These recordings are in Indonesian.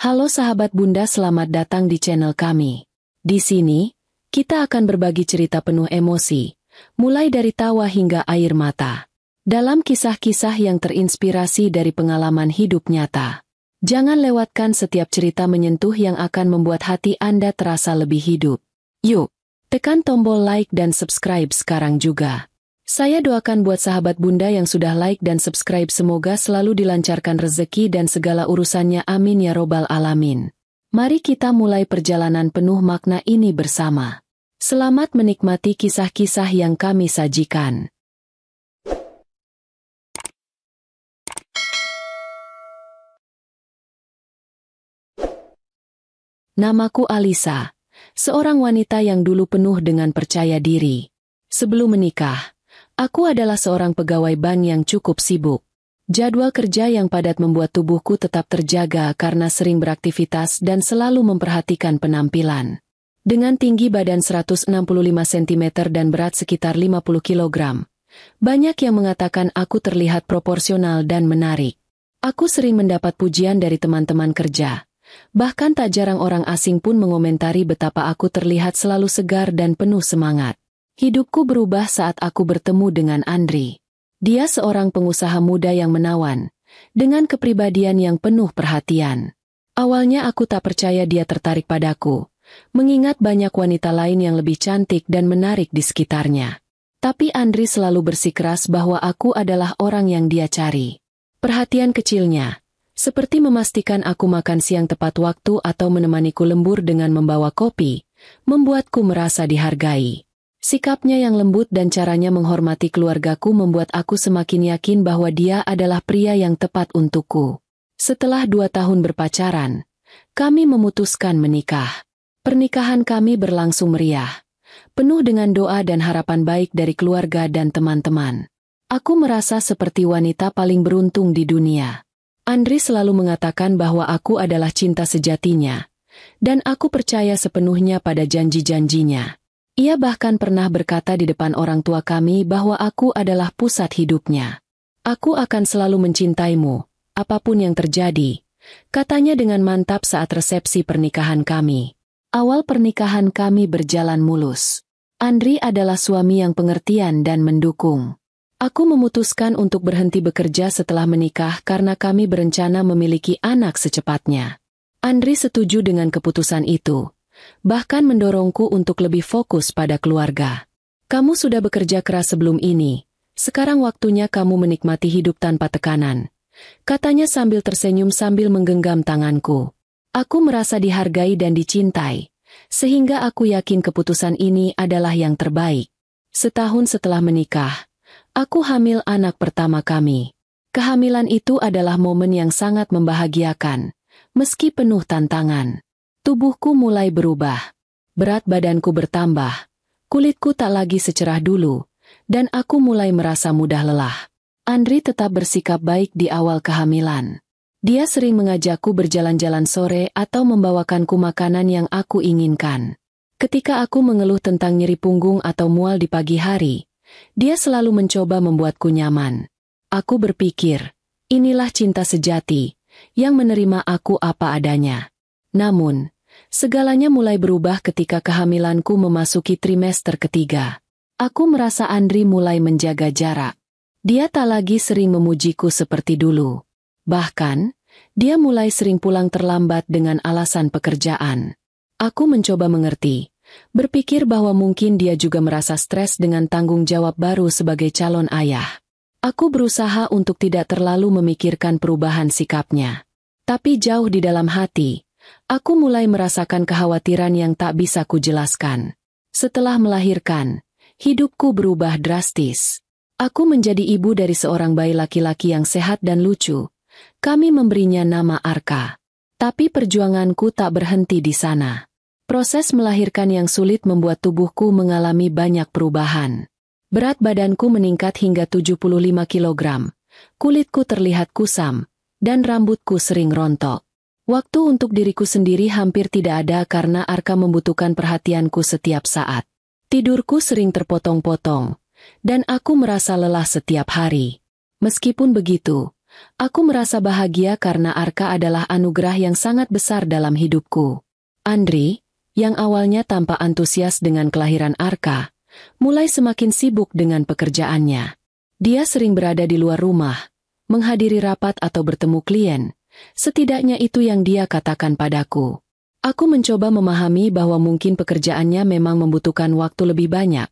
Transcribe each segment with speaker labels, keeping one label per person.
Speaker 1: Halo sahabat Bunda, selamat datang di channel kami. Di sini, kita akan berbagi cerita penuh emosi, mulai dari tawa hingga air mata. Dalam kisah-kisah yang terinspirasi dari pengalaman hidup nyata. Jangan lewatkan setiap cerita menyentuh yang akan membuat hati Anda terasa lebih hidup. Yuk, tekan tombol like dan subscribe sekarang juga. Saya doakan buat sahabat Bunda yang sudah like dan subscribe semoga selalu dilancarkan rezeki dan segala urusannya, amin ya robbal alamin. Mari kita mulai perjalanan penuh makna ini bersama. Selamat menikmati kisah-kisah yang kami sajikan. Namaku Alisa, seorang wanita yang dulu penuh dengan percaya diri. Sebelum menikah, aku adalah seorang pegawai bank yang cukup sibuk. Jadwal kerja yang padat membuat tubuhku tetap terjaga karena sering beraktivitas dan selalu memperhatikan penampilan. Dengan tinggi badan 165 cm dan berat sekitar 50 kg, banyak yang mengatakan aku terlihat proporsional dan menarik. Aku sering mendapat pujian dari teman-teman kerja. Bahkan tak jarang orang asing pun mengomentari betapa aku terlihat selalu segar dan penuh semangat. Hidupku berubah saat aku bertemu dengan Andri. Dia seorang pengusaha muda yang menawan, dengan kepribadian yang penuh perhatian. Awalnya aku tak percaya dia tertarik padaku, mengingat banyak wanita lain yang lebih cantik dan menarik di sekitarnya. Tapi Andri selalu bersikeras bahwa aku adalah orang yang dia cari. Perhatian kecilnya, seperti memastikan aku makan siang tepat waktu atau menemaniku lembur dengan membawa kopi, membuatku merasa dihargai. Sikapnya yang lembut dan caranya menghormati keluargaku membuat aku semakin yakin bahwa dia adalah pria yang tepat untukku. Setelah 2 tahun berpacaran, kami memutuskan menikah. Pernikahan kami berlangsung meriah, penuh dengan doa dan harapan baik dari keluarga dan teman-teman. Aku merasa seperti wanita paling beruntung di dunia. Andri selalu mengatakan bahwa aku adalah cinta sejatinya, dan aku percaya sepenuhnya pada janji-janjinya. Ia bahkan pernah berkata di depan orang tua kami bahwa aku adalah pusat hidupnya. Aku akan selalu mencintaimu, apapun yang terjadi, katanya dengan mantap saat resepsi pernikahan kami. Awal pernikahan kami berjalan mulus. Andri adalah suami yang pengertian dan mendukung. Aku memutuskan untuk berhenti bekerja setelah menikah karena kami berencana memiliki anak secepatnya. Andri setuju dengan keputusan itu, bahkan mendorongku untuk lebih fokus pada keluarga. Kamu sudah bekerja keras sebelum ini, sekarang waktunya kamu menikmati hidup tanpa tekanan, katanya sambil tersenyum sambil menggenggam tanganku. Aku merasa dihargai dan dicintai, sehingga aku yakin keputusan ini adalah yang terbaik. Setahun setelah menikah, aku hamil anak pertama kami. Kehamilan itu adalah momen yang sangat membahagiakan, meski penuh tantangan. Tubuhku mulai berubah. Berat badanku bertambah, kulitku tak lagi secerah dulu, dan aku mulai merasa mudah lelah. Andri tetap bersikap baik di awal kehamilan. Dia sering mengajakku berjalan-jalan sore atau membawakanku makanan yang aku inginkan. Ketika aku mengeluh tentang nyeri punggung atau mual di pagi hari, dia selalu mencoba membuatku nyaman. Aku berpikir, inilah cinta sejati, yang menerima aku apa adanya. Namun, segalanya mulai berubah ketika kehamilanku memasuki trimester ketiga. Aku merasa Andri mulai menjaga jarak. Dia tak lagi sering memujiku seperti dulu. Bahkan, dia mulai sering pulang terlambat dengan alasan pekerjaan. Aku mencoba mengerti, berpikir bahwa mungkin dia juga merasa stres dengan tanggung jawab baru sebagai calon ayah. Aku berusaha untuk tidak terlalu memikirkan perubahan sikapnya. Tapi jauh di dalam hati, aku mulai merasakan kekhawatiran yang tak bisa kujelaskan. Setelah melahirkan, hidupku berubah drastis. Aku menjadi ibu dari seorang bayi laki-laki yang sehat dan lucu. Kami memberinya nama Arka. Tapi perjuanganku tak berhenti di sana. Proses melahirkan yang sulit membuat tubuhku mengalami banyak perubahan. Berat badanku meningkat hingga 75 kg. Kulitku terlihat kusam, dan rambutku sering rontok. Waktu untuk diriku sendiri hampir tidak ada karena Arka membutuhkan perhatianku setiap saat. Tidurku sering terpotong-potong, dan aku merasa lelah setiap hari. Meskipun begitu, Aku merasa bahagia karena Arka adalah anugerah yang sangat besar dalam hidupku. Andri, yang awalnya tampak antusias dengan kelahiran Arka, mulai semakin sibuk dengan pekerjaannya. Dia sering berada di luar rumah, menghadiri rapat atau bertemu klien. Setidaknya itu yang dia katakan padaku. Aku mencoba memahami bahwa mungkin pekerjaannya memang membutuhkan waktu lebih banyak,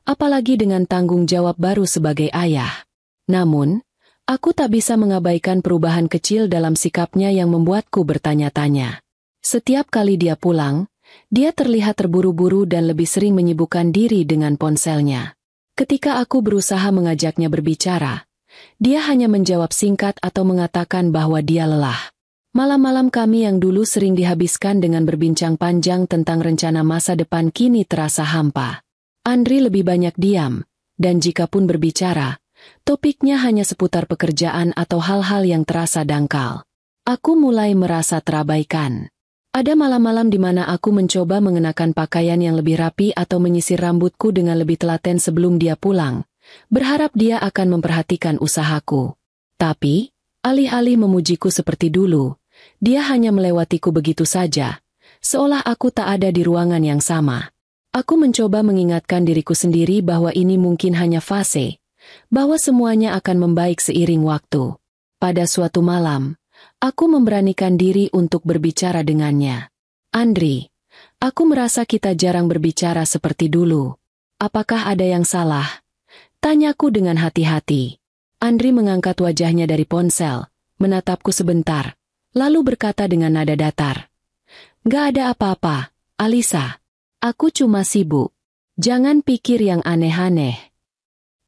Speaker 1: apalagi dengan tanggung jawab baru sebagai ayah. Namun, aku tak bisa mengabaikan perubahan kecil dalam sikapnya yang membuatku bertanya-tanya. Setiap kali dia pulang, dia terlihat terburu-buru dan lebih sering menyibukkan diri dengan ponselnya. Ketika aku berusaha mengajaknya berbicara, dia hanya menjawab singkat atau mengatakan bahwa dia lelah. Malam-malam kami yang dulu sering dihabiskan dengan berbincang panjang tentang rencana masa depan kini terasa hampa. Andri lebih banyak diam, dan jikapun berbicara, topiknya hanya seputar pekerjaan atau hal-hal yang terasa dangkal. Aku mulai merasa terabaikan. Ada malam-malam di mana aku mencoba mengenakan pakaian yang lebih rapi atau menyisir rambutku dengan lebih telaten sebelum dia pulang, berharap dia akan memperhatikan usahaku. Tapi, alih-alih memujiku seperti dulu, dia hanya melewatiku begitu saja, seolah aku tak ada di ruangan yang sama. Aku mencoba mengingatkan diriku sendiri bahwa ini mungkin hanya fase, bahwa semuanya akan membaik seiring waktu. Pada suatu malam, aku memberanikan diri untuk berbicara dengannya. Andri, aku merasa kita jarang berbicara seperti dulu. Apakah ada yang salah? Tanyaku dengan hati-hati. Andri mengangkat wajahnya dari ponsel, menatapku sebentar, lalu berkata dengan nada datar. Gak ada apa-apa, Alisa. Aku cuma sibuk. Jangan pikir yang aneh-aneh.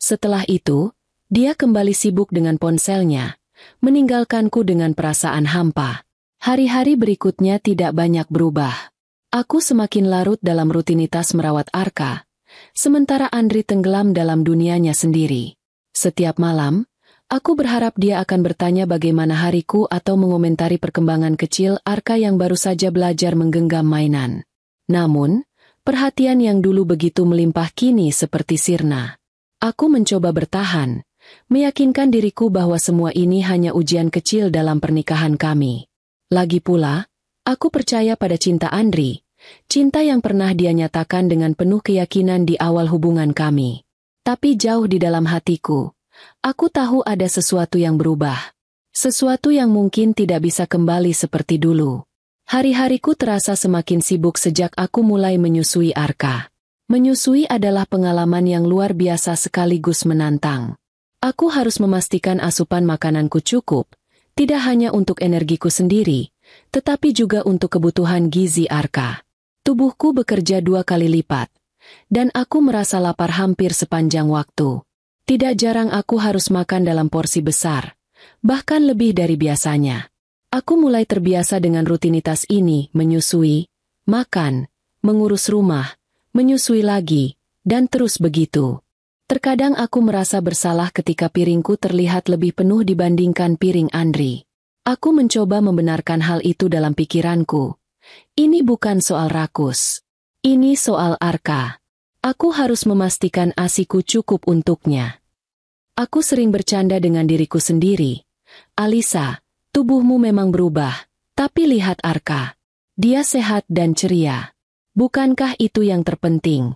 Speaker 1: Setelah itu, dia kembali sibuk dengan ponselnya, meninggalkanku dengan perasaan hampa. Hari-hari berikutnya tidak banyak berubah. Aku semakin larut dalam rutinitas merawat Arka, sementara Andri tenggelam dalam dunianya sendiri. Setiap malam, aku berharap dia akan bertanya bagaimana hariku atau mengomentari perkembangan kecil Arka yang baru saja belajar menggenggam mainan. Namun, perhatian yang dulu begitu melimpah kini seperti sirna. Aku mencoba bertahan, meyakinkan diriku bahwa semua ini hanya ujian kecil dalam pernikahan kami. Lagi pula, aku percaya pada cinta Andri, cinta yang pernah dia nyatakan dengan penuh keyakinan di awal hubungan kami. Tapi jauh di dalam hatiku, aku tahu ada sesuatu yang berubah. Sesuatu yang mungkin tidak bisa kembali seperti dulu. Hari-hariku terasa semakin sibuk sejak aku mulai menyusui Arka. Menyusui adalah pengalaman yang luar biasa sekaligus menantang. Aku harus memastikan asupan makananku cukup, tidak hanya untuk energiku sendiri, tetapi juga untuk kebutuhan gizi Arka. Tubuhku bekerja 2 kali lipat, dan aku merasa lapar hampir sepanjang waktu. Tidak jarang aku harus makan dalam porsi besar, bahkan lebih dari biasanya. Aku mulai terbiasa dengan rutinitas ini, menyusui, makan, mengurus rumah, menyusui lagi, dan terus begitu. Terkadang aku merasa bersalah ketika piringku terlihat lebih penuh dibandingkan piring Andri. Aku mencoba membenarkan hal itu dalam pikiranku. Ini bukan soal rakus. Ini soal Arka. Aku harus memastikan ASIku cukup untuknya. Aku sering bercanda dengan diriku sendiri. Alisa, tubuhmu memang berubah, tapi lihat Arka. Dia sehat dan ceria. Bukankah itu yang terpenting?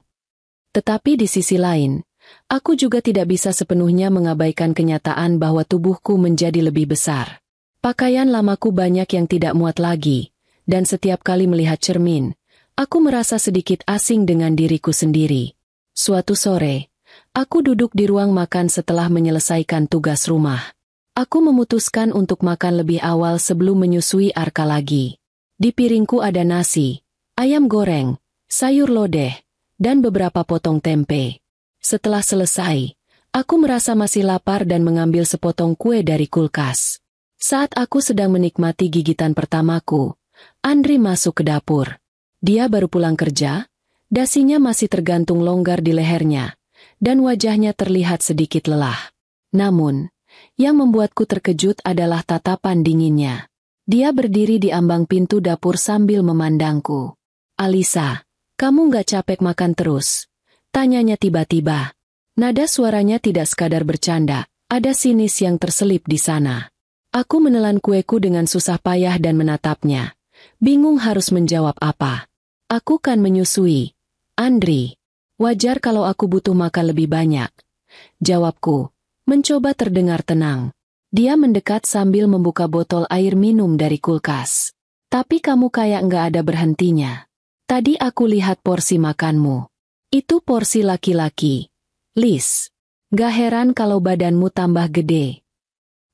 Speaker 1: Tetapi di sisi lain, aku juga tidak bisa sepenuhnya mengabaikan kenyataan bahwa tubuhku menjadi lebih besar. Pakaian lamaku banyak yang tidak muat lagi, dan setiap kali melihat cermin, aku merasa sedikit asing dengan diriku sendiri. Suatu sore, aku duduk di ruang makan setelah menyelesaikan tugas rumah. Aku memutuskan untuk makan lebih awal sebelum menyusui Arka lagi. Di piringku ada nasi, ayam goreng, sayur lodeh, dan beberapa potong tempe. Setelah selesai, aku merasa masih lapar dan mengambil sepotong kue dari kulkas. Saat aku sedang menikmati gigitan pertamaku, Andri masuk ke dapur. Dia baru pulang kerja, dasinya masih tergantung longgar di lehernya, dan wajahnya terlihat sedikit lelah. Namun, yang membuatku terkejut adalah tatapan dinginnya. Dia berdiri di ambang pintu dapur sambil memandangku. Alisa, kamu nggak capek makan terus? Tanyanya tiba-tiba. Nada suaranya tidak sekadar bercanda, ada sinis yang terselip di sana. Aku menelan kueku dengan susah payah dan menatapnya. Bingung harus menjawab apa. Aku kan menyusui. Andri. Wajar kalau aku butuh makan lebih banyak. Jawabku. Mencoba terdengar tenang. Dia mendekat sambil membuka botol air minum dari kulkas. Tapi kamu kayak nggak ada berhentinya. Tadi aku lihat porsi makanmu. Itu porsi laki-laki. Liz. Gak heran kalau badanmu tambah gede.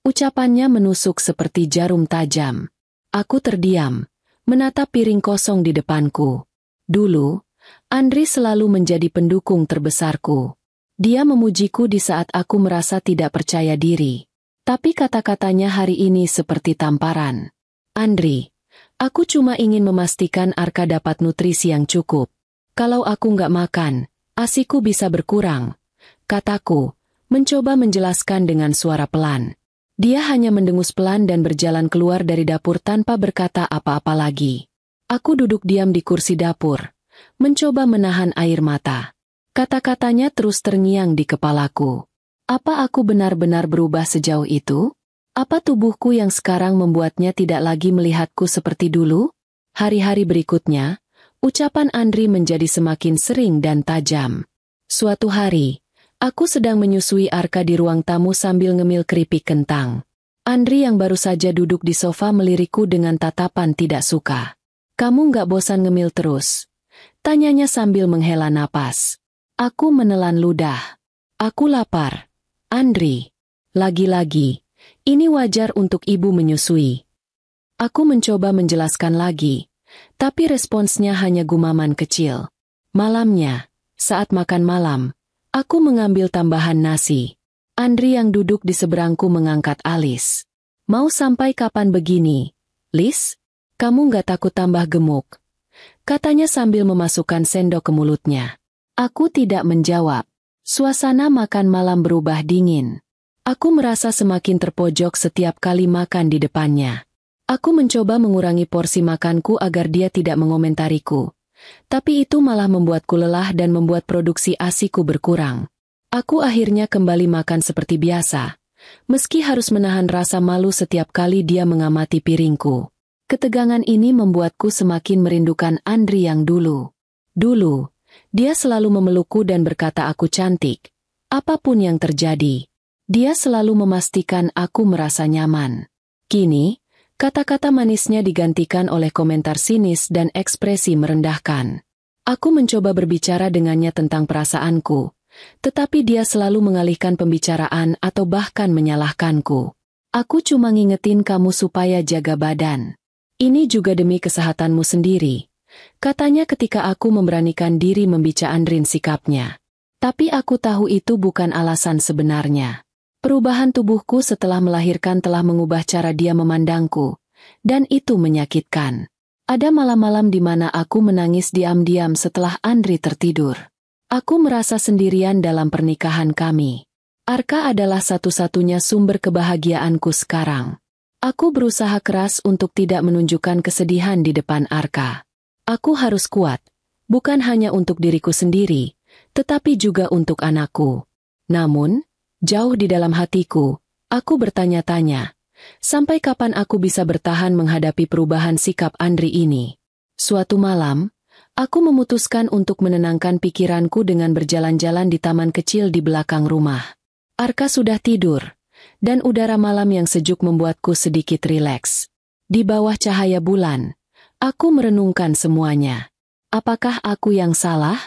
Speaker 1: Ucapannya menusuk seperti jarum tajam. Aku terdiam, menatap piring kosong di depanku. Dulu, Andri selalu menjadi pendukung terbesarku. Dia memujiku di saat aku merasa tidak percaya diri. Tapi kata-katanya hari ini seperti tamparan. Andri, aku cuma ingin memastikan Arka dapat nutrisi yang cukup. Kalau aku nggak makan, ASIku bisa berkurang. Kataku, mencoba menjelaskan dengan suara pelan. Dia hanya mendengus pelan dan berjalan keluar dari dapur tanpa berkata apa-apa lagi. Aku duduk diam di kursi dapur, mencoba menahan air mata. Kata-katanya terus terngiang di kepalaku. Apa aku benar-benar berubah sejauh itu? Apa tubuhku yang sekarang membuatnya tidak lagi melihatku seperti dulu? Hari-hari berikutnya, ucapan Andri menjadi semakin sering dan tajam. Suatu hari, aku sedang menyusui Arka di ruang tamu sambil ngemil keripik kentang. Andri yang baru saja duduk di sofa melirikku dengan tatapan tidak suka. Kamu nggak bosan ngemil terus? Tanyanya sambil menghela napas. Aku menelan ludah. Aku lapar. Andri. Lagi-lagi, ini wajar untuk ibu menyusui. Aku mencoba menjelaskan lagi. Tapi responsnya hanya gumaman kecil. Malamnya, saat makan malam, aku mengambil tambahan nasi. Andri yang duduk di seberangku mengangkat alis. Mau sampai kapan begini? Liz, kamu nggak takut tambah gemuk? Katanya sambil memasukkan sendok ke mulutnya. Aku tidak menjawab. Suasana makan malam berubah dingin. Aku merasa semakin terpojok setiap kali makan di depannya. Aku mencoba mengurangi porsi makanku agar dia tidak mengomentariku. Tapi itu malah membuatku lelah dan membuat produksi ASIku berkurang. Aku akhirnya kembali makan seperti biasa, meski harus menahan rasa malu setiap kali dia mengamati piringku. Ketegangan ini membuatku semakin merindukan Andri yang dulu. Dulu, dia selalu memelukku dan berkata aku cantik. Apapun yang terjadi, dia selalu memastikan aku merasa nyaman. Kini, kata-kata manisnya digantikan oleh komentar sinis dan ekspresi merendahkan. Aku mencoba berbicara dengannya tentang perasaanku, tetapi dia selalu mengalihkan pembicaraan atau bahkan menyalahkanku. Aku cuma ngingetin kamu supaya jaga badan. Ini juga demi kesehatanmu sendiri, katanya ketika aku memberanikan diri membicarakan sikapnya. Tapi aku tahu itu bukan alasan sebenarnya. Perubahan tubuhku setelah melahirkan telah mengubah cara dia memandangku, dan itu menyakitkan. Ada malam-malam di mana aku menangis diam-diam setelah Andri tertidur. Aku merasa sendirian dalam pernikahan kami. Arka adalah satu-satunya sumber kebahagiaanku sekarang. Aku berusaha keras untuk tidak menunjukkan kesedihan di depan Arka. Aku harus kuat, bukan hanya untuk diriku sendiri, tetapi juga untuk anakku. Namun, jauh di dalam hatiku, aku bertanya-tanya, sampai kapan aku bisa bertahan menghadapi perubahan sikap Andri ini? Suatu malam, aku memutuskan untuk menenangkan pikiranku dengan berjalan-jalan di taman kecil di belakang rumah. Arka sudah tidur, dan udara malam yang sejuk membuatku sedikit rileks. Di bawah cahaya bulan, aku merenungkan semuanya. Apakah aku yang salah?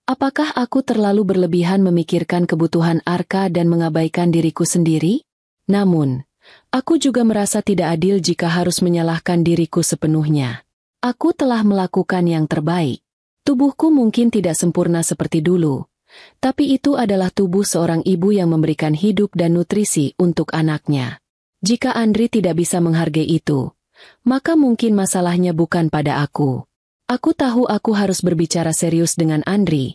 Speaker 1: Apakah aku terlalu berlebihan memikirkan kebutuhan Arka dan mengabaikan diriku sendiri? Namun, aku juga merasa tidak adil jika harus menyalahkan diriku sepenuhnya. Aku telah melakukan yang terbaik. Tubuhku mungkin tidak sempurna seperti dulu, tapi itu adalah tubuh seorang ibu yang memberikan hidup dan nutrisi untuk anaknya. Jika Andri tidak bisa menghargai itu, maka mungkin masalahnya bukan pada aku. Aku tahu aku harus berbicara serius dengan Andri,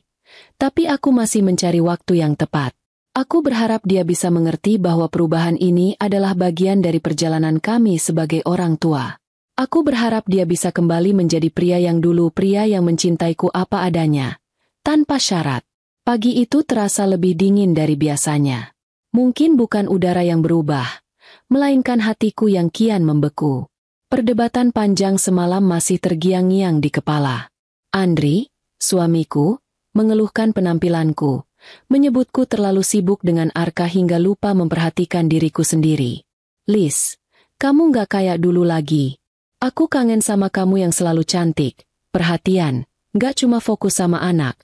Speaker 1: tapi aku masih mencari waktu yang tepat. Aku berharap dia bisa mengerti bahwa perubahan ini adalah bagian dari perjalanan kami sebagai orang tua. Aku berharap dia bisa kembali menjadi pria yang dulu, pria yang mencintaiku apa adanya, tanpa syarat. Pagi itu terasa lebih dingin dari biasanya. Mungkin bukan udara yang berubah, melainkan hatiku yang kian membeku. Perdebatan panjang semalam masih tergiang-giang di kepala. Andri, suamiku, mengeluhkan penampilanku, menyebutku terlalu sibuk dengan Arka hingga lupa memperhatikan diriku sendiri. Lis, kamu gak kayak dulu lagi. Aku kangen sama kamu yang selalu cantik, perhatian, gak cuma fokus sama anak,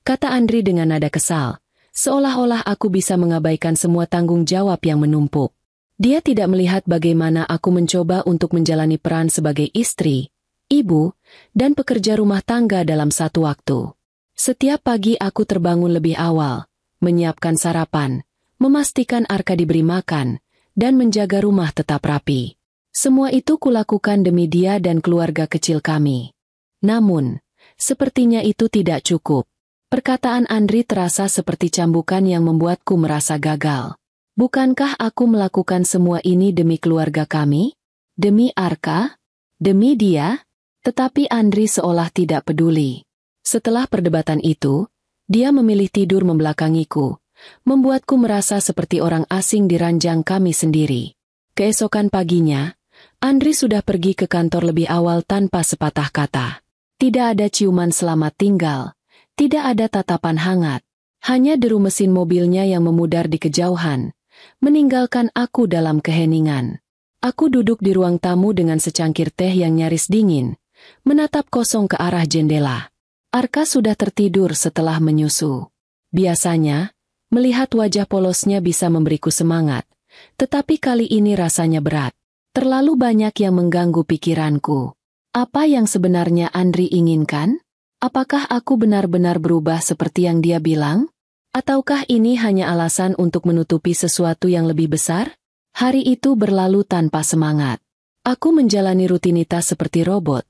Speaker 1: kata Andri dengan nada kesal, seolah-olah aku bisa mengabaikan semua tanggung jawab yang menumpuk. Dia tidak melihat bagaimana aku mencoba untuk menjalani peran sebagai istri, ibu, dan pekerja rumah tangga dalam satu waktu. Setiap pagi aku terbangun lebih awal, menyiapkan sarapan, memastikan Arka diberi makan, dan menjaga rumah tetap rapi. Semua itu kulakukan demi dia dan keluarga kecil kami. Namun, sepertinya itu tidak cukup. Perkataan Andri terasa seperti cambukan yang membuatku merasa gagal. Bukankah aku melakukan semua ini demi keluarga kami? Demi Arka? Demi dia? Tetapi Andri seolah tidak peduli. Setelah perdebatan itu, dia memilih tidur membelakangiku, membuatku merasa seperti orang asing di ranjang kami sendiri. Keesokan paginya, Andri sudah pergi ke kantor lebih awal tanpa sepatah kata. Tidak ada ciuman selamat tinggal, tidak ada tatapan hangat, hanya deru mesin mobilnya yang memudar di kejauhan, meninggalkan aku dalam keheningan. Aku duduk di ruang tamu dengan secangkir teh yang nyaris dingin, menatap kosong ke arah jendela. Arka sudah tertidur setelah menyusu. Biasanya, melihat wajah polosnya bisa memberiku semangat, tetapi kali ini rasanya berat. Terlalu banyak yang mengganggu pikiranku. Apa yang sebenarnya Andri inginkan? Apakah aku benar-benar berubah seperti yang dia bilang? Ataukah ini hanya alasan untuk menutupi sesuatu yang lebih besar? Hari itu berlalu tanpa semangat. Aku menjalani rutinitas seperti robot,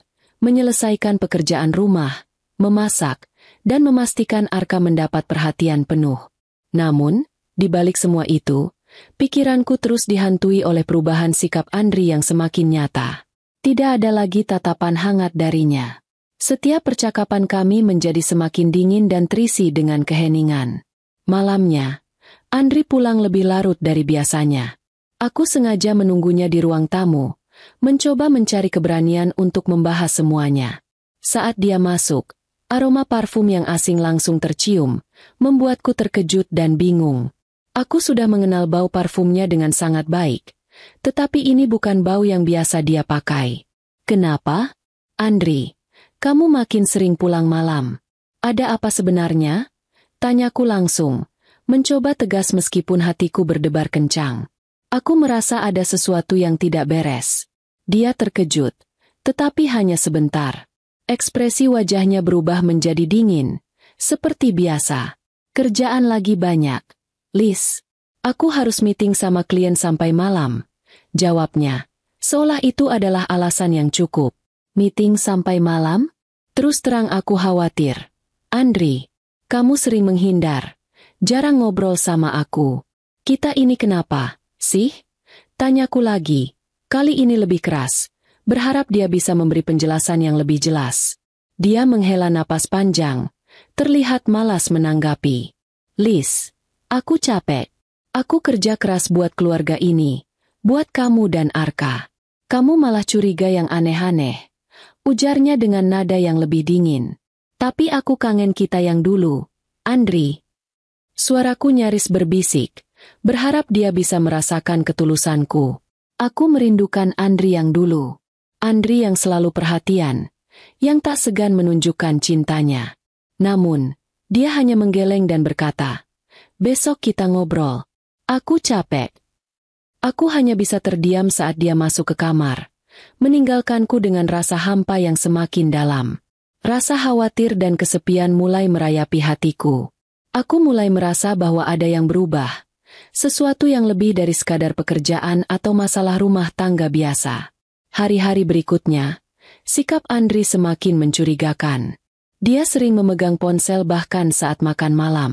Speaker 1: menyelesaikan pekerjaan rumah, memasak, dan memastikan Arka mendapat perhatian penuh. Namun, di balik semua itu, pikiranku terus dihantui oleh perubahan sikap Andri yang semakin nyata. Tidak ada lagi tatapan hangat darinya. Setiap percakapan kami menjadi semakin dingin dan terisi dengan keheningan. Malamnya, Andri pulang lebih larut dari biasanya. Aku sengaja menunggunya di ruang tamu, mencoba mencari keberanian untuk membahas semuanya. Saat dia masuk, aroma parfum yang asing langsung tercium, membuatku terkejut dan bingung. Aku sudah mengenal bau parfumnya dengan sangat baik, tetapi ini bukan bau yang biasa dia pakai. Kenapa? Andri, kamu makin sering pulang malam. Ada apa sebenarnya? Tanyaku langsung, mencoba tegas meskipun hatiku berdebar kencang. Aku merasa ada sesuatu yang tidak beres. Dia terkejut, tetapi hanya sebentar. Ekspresi wajahnya berubah menjadi dingin, seperti biasa. Kerjaan lagi banyak. Lis, aku harus meeting sama klien sampai malam. Jawabnya, seolah itu adalah alasan yang cukup. Meeting sampai malam? Terus terang aku khawatir. Andri, kamu sering menghindar. Jarang ngobrol sama aku. Kita ini kenapa, sih? Tanyaku lagi. Kali ini lebih keras. Berharap dia bisa memberi penjelasan yang lebih jelas. Dia menghela napas panjang. Terlihat malas menanggapi. Lis, aku capek. Aku kerja keras buat keluarga ini. Buat kamu dan Arka. Kamu malah curiga yang aneh-aneh. Ujarnya dengan nada yang lebih dingin. Tapi aku kangen kita yang dulu. Andri. Suaraku nyaris berbisik. Berharap dia bisa merasakan ketulusanku. Aku merindukan Andri yang dulu. Andri yang selalu perhatian. Yang tak segan menunjukkan cintanya. Namun, dia hanya menggeleng dan berkata, besok kita ngobrol. Aku capek. Aku hanya bisa terdiam saat dia masuk ke kamar, meninggalkanku dengan rasa hampa yang semakin dalam. Rasa khawatir dan kesepian mulai merayapi hatiku. Aku mulai merasa bahwa ada yang berubah, sesuatu yang lebih dari sekadar pekerjaan atau masalah rumah tangga biasa. Hari-hari berikutnya, sikap Andri semakin mencurigakan. Dia sering memegang ponsel bahkan saat makan malam.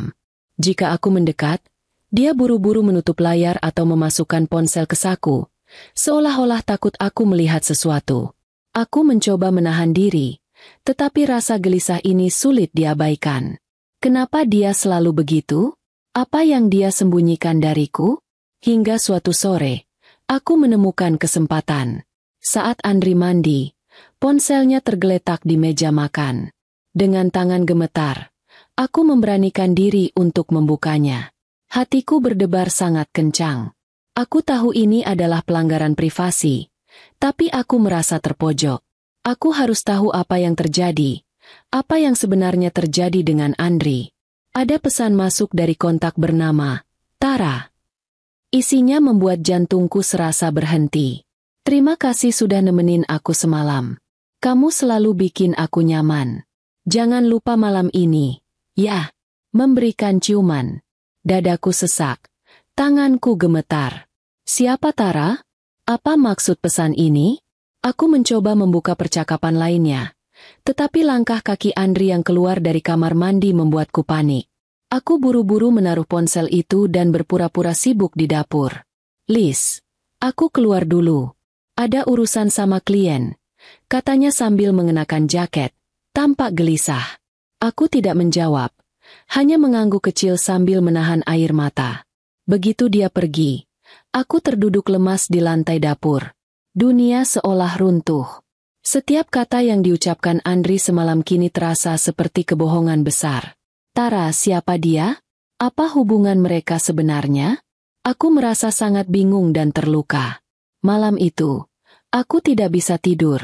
Speaker 1: Jika aku mendekat, dia buru-buru menutup layar atau memasukkan ponsel ke saku, seolah-olah takut aku melihat sesuatu. Aku mencoba menahan diri, tetapi rasa gelisah ini sulit diabaikan. Kenapa dia selalu begitu? Apa yang dia sembunyikan dariku? Hingga suatu sore, Aku menemukan kesempatan. Saat Andri mandi, ponselnya tergeletak di meja makan. Dengan tangan gemetar, aku memberanikan diri untuk membukanya. Hatiku berdebar sangat kencang. Aku tahu ini adalah pelanggaran privasi, tapi aku merasa terpojok. Aku harus tahu apa yang terjadi, apa yang sebenarnya terjadi dengan Andri. Ada pesan masuk dari kontak bernama Tara. Isinya membuat jantungku serasa berhenti. Terima kasih sudah nemenin aku semalam. Kamu selalu bikin aku nyaman. Jangan lupa malam ini, ya. Memberikan ciuman. Dadaku sesak. Tanganku gemetar. Siapa Tara? Apa maksud pesan ini? Aku mencoba membuka percakapan lainnya. Tetapi langkah kaki Andri yang keluar dari kamar mandi membuatku panik. Aku buru-buru menaruh ponsel itu dan berpura-pura sibuk di dapur. Liz, aku keluar dulu. Ada urusan sama klien, katanya sambil mengenakan jaket, tampak gelisah. Aku tidak menjawab, hanya mengangguk kecil sambil menahan air mata. Begitu dia pergi, aku terduduk lemas di lantai dapur. Dunia seolah runtuh. Setiap kata yang diucapkan Andri semalam kini terasa seperti kebohongan besar. Tara, siapa dia? Apa hubungan mereka sebenarnya? Aku merasa sangat bingung dan terluka. Malam itu, aku tidak bisa tidur.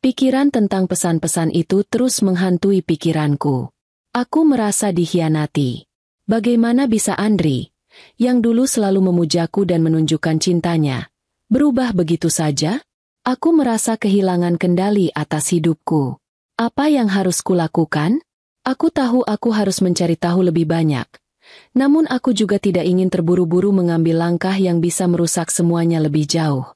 Speaker 1: Pikiran tentang pesan-pesan itu terus menghantui pikiranku. Aku merasa dikhianati. Bagaimana bisa Andri, yang dulu selalu memujaku dan menunjukkan cintanya, berubah begitu saja? Aku merasa kehilangan kendali atas hidupku. Apa yang harus kulakukan? Aku tahu aku harus mencari tahu lebih banyak. Namun aku juga tidak ingin terburu-buru mengambil langkah yang bisa merusak semuanya lebih jauh.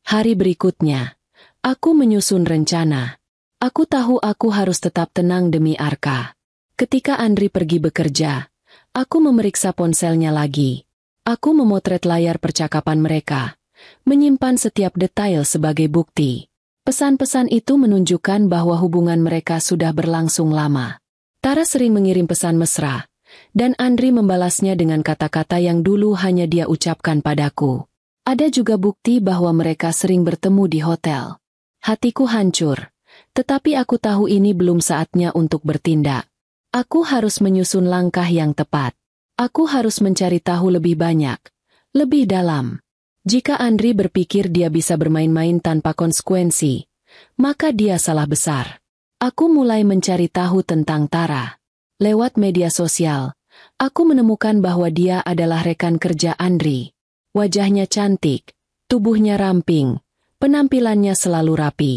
Speaker 1: Hari berikutnya, aku menyusun rencana. Aku tahu aku harus tetap tenang demi Arka. Ketika Andri pergi bekerja, aku memeriksa ponselnya lagi. Aku memotret layar percakapan mereka, menyimpan setiap detail sebagai bukti. Pesan-pesan itu menunjukkan bahwa hubungan mereka sudah berlangsung lama. Tara sering mengirim pesan mesra, dan Andri membalasnya dengan kata-kata yang dulu hanya dia ucapkan padaku. Ada juga bukti bahwa mereka sering bertemu di hotel. Hatiku hancur, tetapi aku tahu ini belum saatnya untuk bertindak. Aku harus menyusun langkah yang tepat. Aku harus mencari tahu lebih banyak, lebih dalam. Jika Andri berpikir dia bisa bermain-main tanpa konsekuensi, maka dia salah besar. Aku mulai mencari tahu tentang Tara. Lewat media sosial, aku menemukan bahwa dia adalah rekan kerja Andri. Wajahnya cantik, tubuhnya ramping, penampilannya selalu rapi.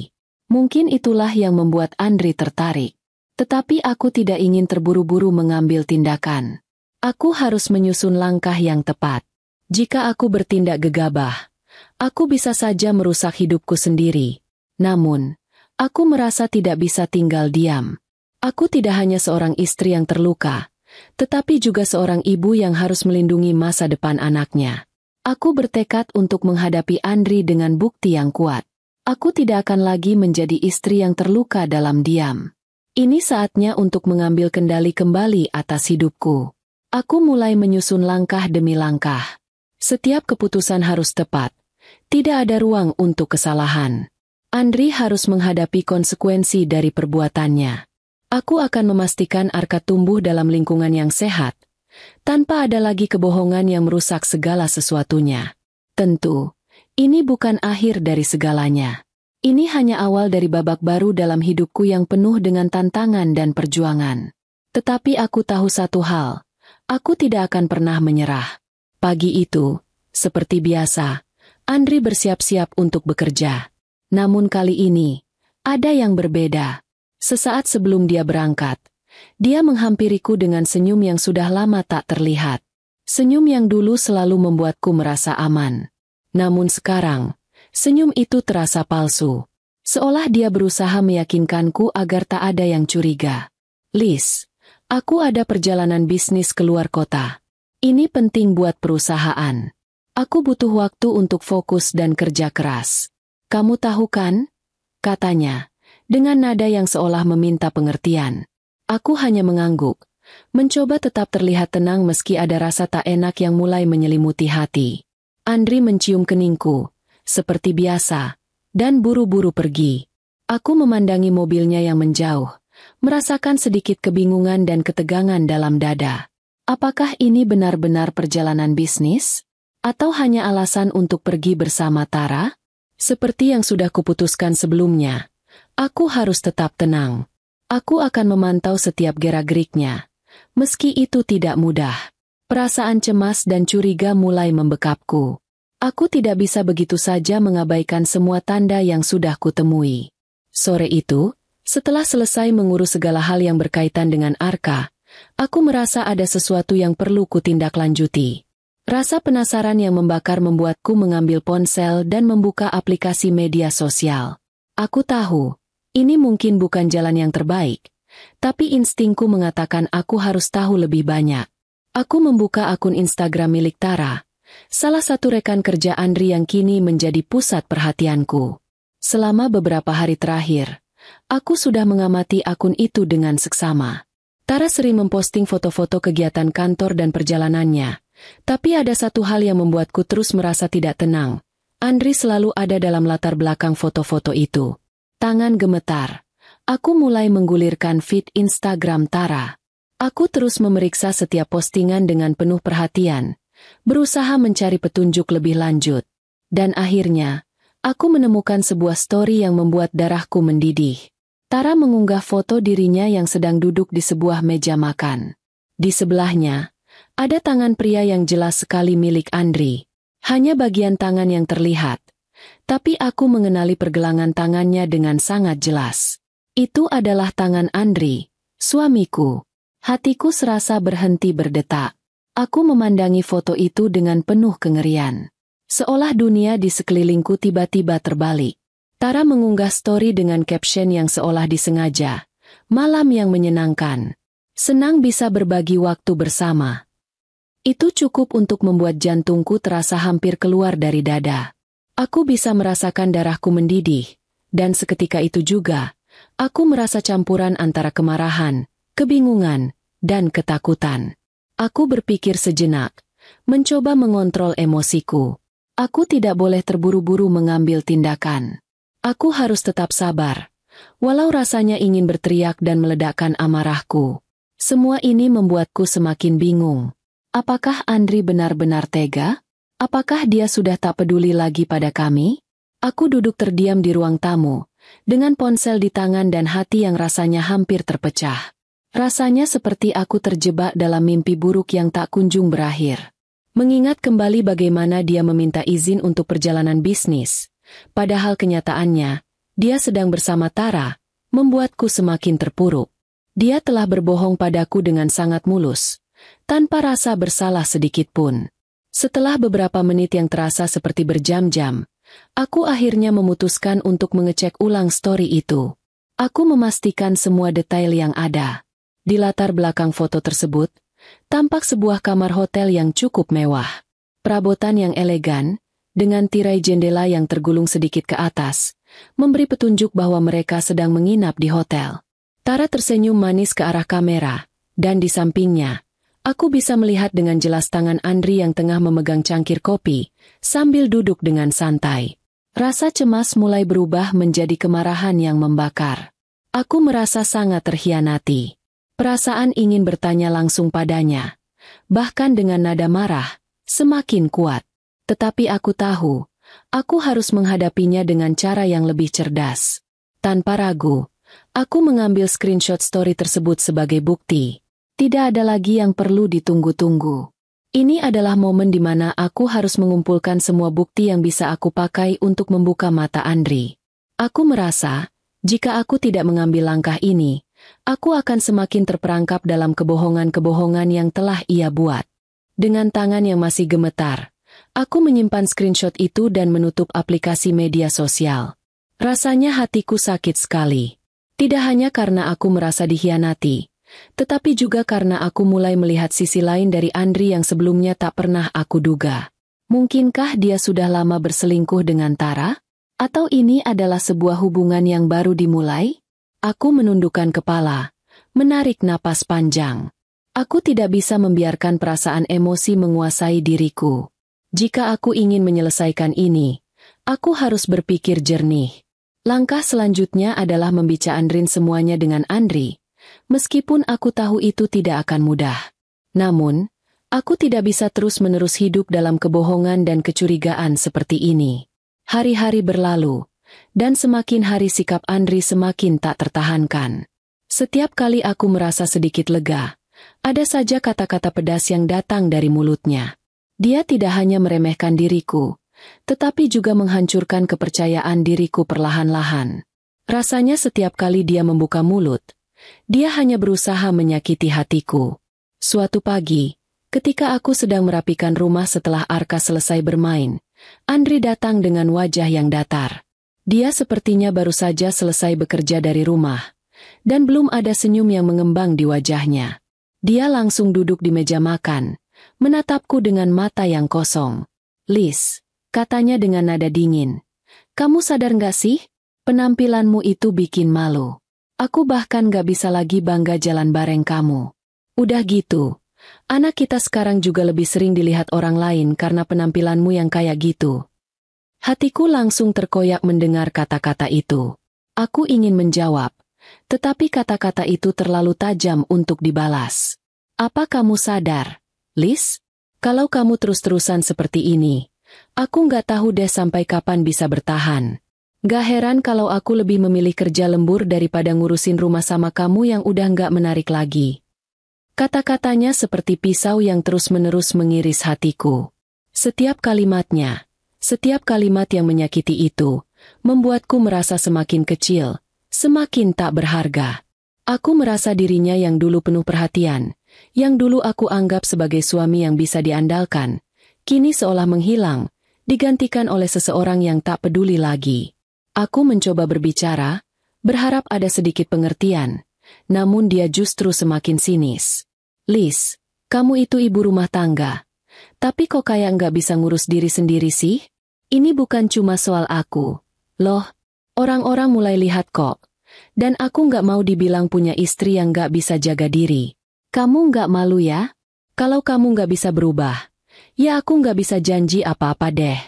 Speaker 1: Mungkin itulah yang membuat Andri tertarik. Tetapi aku tidak ingin terburu-buru mengambil tindakan. Aku harus menyusun langkah yang tepat. Jika aku bertindak gegabah, aku bisa saja merusak hidupku sendiri. Namun, aku merasa tidak bisa tinggal diam. Aku tidak hanya seorang istri yang terluka, tetapi juga seorang ibu yang harus melindungi masa depan anaknya. Aku bertekad untuk menghadapi Andri dengan bukti yang kuat. Aku tidak akan lagi menjadi istri yang terluka dalam diam. Ini saatnya untuk mengambil kendali kembali atas hidupku. Aku mulai menyusun langkah demi langkah. Setiap keputusan harus tepat. Tidak ada ruang untuk kesalahan. Andri harus menghadapi konsekuensi dari perbuatannya. Aku akan memastikan Arka tumbuh dalam lingkungan yang sehat, tanpa ada lagi kebohongan yang merusak segala sesuatunya. Tentu, ini bukan akhir dari segalanya. Ini hanya awal dari babak baru dalam hidupku yang penuh dengan tantangan dan perjuangan. Tetapi aku tahu satu hal, aku tidak akan pernah menyerah. Pagi itu, seperti biasa, Andri bersiap-siap untuk bekerja. Namun kali ini, ada yang berbeda. Sesaat sebelum dia berangkat, dia menghampiriku dengan senyum yang sudah lama tak terlihat. Senyum yang dulu selalu membuatku merasa aman. Namun sekarang, senyum itu terasa palsu. Seolah dia berusaha meyakinkanku agar tak ada yang curiga. Liz, aku ada perjalanan bisnis keluar kota. Ini penting buat perusahaan. Aku butuh waktu untuk fokus dan kerja keras. Kamu tahu kan? Katanya, dengan nada yang seolah meminta pengertian. Aku hanya mengangguk, mencoba tetap terlihat tenang meski ada rasa tak enak yang mulai menyelimuti hati. Andri mencium keningku, seperti biasa, dan buru-buru pergi. Aku memandangi mobilnya yang menjauh, merasakan sedikit kebingungan dan ketegangan dalam dada. Apakah ini benar-benar perjalanan bisnis? Atau hanya alasan untuk pergi bersama Tara? Seperti yang sudah kuputuskan sebelumnya, aku harus tetap tenang. Aku akan memantau setiap gerak-geriknya. Meski itu tidak mudah. Perasaan cemas dan curiga mulai membekapku. Aku tidak bisa begitu saja mengabaikan semua tanda yang sudah kutemui. Sore itu, setelah selesai mengurus segala hal yang berkaitan dengan Arka, aku merasa ada sesuatu yang perlu kutindaklanjuti. Rasa penasaran yang membakar membuatku mengambil ponsel dan membuka aplikasi media sosial. Aku tahu, ini mungkin bukan jalan yang terbaik, tapi instingku mengatakan aku harus tahu lebih banyak. Aku membuka akun Instagram milik Tara, salah satu rekan kerja Andri yang kini menjadi pusat perhatianku. Selama beberapa hari terakhir, aku sudah mengamati akun itu dengan seksama. Tara sering memposting foto-foto kegiatan kantor dan perjalanannya, tapi ada satu hal yang membuatku terus merasa tidak tenang. Andri selalu ada dalam latar belakang foto-foto itu. Tangan gemetar. Aku mulai menggulirkan feed Instagram Tara. Aku terus memeriksa setiap postingan dengan penuh perhatian, berusaha mencari petunjuk lebih lanjut. Dan akhirnya, aku menemukan sebuah story yang membuat darahku mendidih. Tara mengunggah foto dirinya yang sedang duduk di sebuah meja makan. Di sebelahnya, ada tangan pria yang jelas sekali milik Andri. Hanya bagian tangan yang terlihat. Tapi aku mengenali pergelangan tangannya dengan sangat jelas. Itu adalah tangan Andri, suamiku. Hatiku serasa berhenti berdetak. Aku memandangi foto itu dengan penuh kengerian. Seolah dunia di sekelilingku tiba-tiba terbalik. Tara mengunggah story dengan caption yang seolah disengaja. Malam yang menyenangkan. Senang bisa berbagi waktu bersama. Itu cukup untuk membuat jantungku terasa hampir keluar dari dada. Aku bisa merasakan darahku mendidih. Dan seketika itu juga, aku merasa campuran antara kemarahan, kebingungan, dan ketakutan. Aku berpikir sejenak, mencoba mengontrol emosiku. Aku tidak boleh terburu-buru mengambil tindakan. Aku harus tetap sabar, walau rasanya ingin berteriak dan meledakkan amarahku. Semua ini membuatku semakin bingung. Apakah Andri benar-benar tega? Apakah dia sudah tak peduli lagi pada kami? Aku duduk terdiam di ruang tamu, dengan ponsel di tangan dan hati yang rasanya hampir terpecah. Rasanya seperti aku terjebak dalam mimpi buruk yang tak kunjung berakhir. Mengingat kembali bagaimana dia meminta izin untuk perjalanan bisnis, padahal kenyataannya, dia sedang bersama Tara, membuatku semakin terpuruk. Dia telah berbohong padaku dengan sangat mulus, tanpa rasa bersalah sedikit pun. Setelah beberapa menit yang terasa seperti berjam-jam, aku akhirnya memutuskan untuk mengecek ulang story itu. Aku memastikan semua detail yang ada. Di latar belakang foto tersebut, tampak sebuah kamar hotel yang cukup mewah. Perabotan yang elegan, dengan tirai jendela yang tergulung sedikit ke atas, memberi petunjuk bahwa mereka sedang menginap di hotel. Tara tersenyum manis ke arah kamera, dan di sampingnya, aku bisa melihat dengan jelas tangan Andri yang tengah memegang cangkir kopi, sambil duduk dengan santai. Rasa cemas mulai berubah menjadi kemarahan yang membakar. Aku merasa sangat terhianati. Perasaan ingin bertanya langsung padanya, bahkan dengan nada marah, semakin kuat. Tetapi aku tahu, aku harus menghadapinya dengan cara yang lebih cerdas. Tanpa ragu, aku mengambil screenshot story tersebut sebagai bukti. Tidak ada lagi yang perlu ditunggu-tunggu. Ini adalah momen di mana aku harus mengumpulkan semua bukti yang bisa aku pakai untuk membuka mata Andri. Aku merasa, jika aku tidak mengambil langkah ini, aku akan semakin terperangkap dalam kebohongan-kebohongan yang telah ia buat. Dengan tangan yang masih gemetar, aku menyimpan screenshot itu dan menutup aplikasi media sosial. Rasanya hatiku sakit sekali. Tidak hanya karena aku merasa dikhianati, tetapi juga karena aku mulai melihat sisi lain dari Andri yang sebelumnya tak pernah aku duga. Mungkinkah dia sudah lama berselingkuh dengan Tara? Atau ini adalah sebuah hubungan yang baru dimulai? Aku menundukkan kepala, menarik napas panjang. Aku tidak bisa membiarkan perasaan emosi menguasai diriku. Jika aku ingin menyelesaikan ini, Aku harus berpikir jernih. Langkah selanjutnya adalah membicarakan semuanya dengan Andri. Meskipun aku tahu itu tidak akan mudah. Namun, aku tidak bisa terus-menerus hidup dalam kebohongan dan kecurigaan seperti ini. Hari-hari berlalu, dan semakin hari sikap Andri semakin tak tertahankan. Setiap kali aku merasa sedikit lega, ada saja kata-kata pedas yang datang dari mulutnya. Dia tidak hanya meremehkan diriku, tetapi juga menghancurkan kepercayaan diriku perlahan-lahan. Rasanya setiap kali dia membuka mulut, dia hanya berusaha menyakiti hatiku. Suatu pagi, ketika aku sedang merapikan rumah setelah Arka selesai bermain, Andri datang dengan wajah yang datar. Dia sepertinya baru saja selesai bekerja dari rumah, dan belum ada senyum yang mengembang di wajahnya. Dia langsung duduk di meja makan, menatapku dengan mata yang kosong. "Liz," katanya dengan nada dingin, "kamu sadar nggak sih? Penampilanmu itu bikin malu. Aku bahkan nggak bisa lagi bangga jalan bareng kamu. Udah gitu, anak kita sekarang juga lebih sering dilihat orang lain karena penampilanmu yang kayak gitu." Hatiku langsung terkoyak mendengar kata-kata itu. Aku ingin menjawab, tetapi kata-kata itu terlalu tajam untuk dibalas. "Apa kamu sadar, Liz? Kalau kamu terus-terusan seperti ini, aku nggak tahu deh sampai kapan bisa bertahan. Gak heran kalau aku lebih memilih kerja lembur daripada ngurusin rumah sama kamu yang udah nggak menarik lagi." Kata-katanya seperti pisau yang terus-menerus mengiris hatiku. Setiap kalimatnya, setiap kalimat yang menyakiti itu, membuatku merasa semakin kecil, semakin tak berharga. Aku merasa dirinya yang dulu penuh perhatian, yang dulu aku anggap sebagai suami yang bisa diandalkan, kini seolah menghilang, digantikan oleh seseorang yang tak peduli lagi. Aku mencoba berbicara, berharap ada sedikit pengertian, namun dia justru semakin sinis. "Liz, kamu itu ibu rumah tangga, tapi kok kayak nggak bisa ngurus diri sendiri sih? Ini bukan cuma soal aku. Loh, orang-orang mulai lihat kok. Dan aku nggak mau dibilang punya istri yang nggak bisa jaga diri. Kamu nggak malu ya? Kalau kamu nggak bisa berubah, ya aku nggak bisa janji apa-apa deh."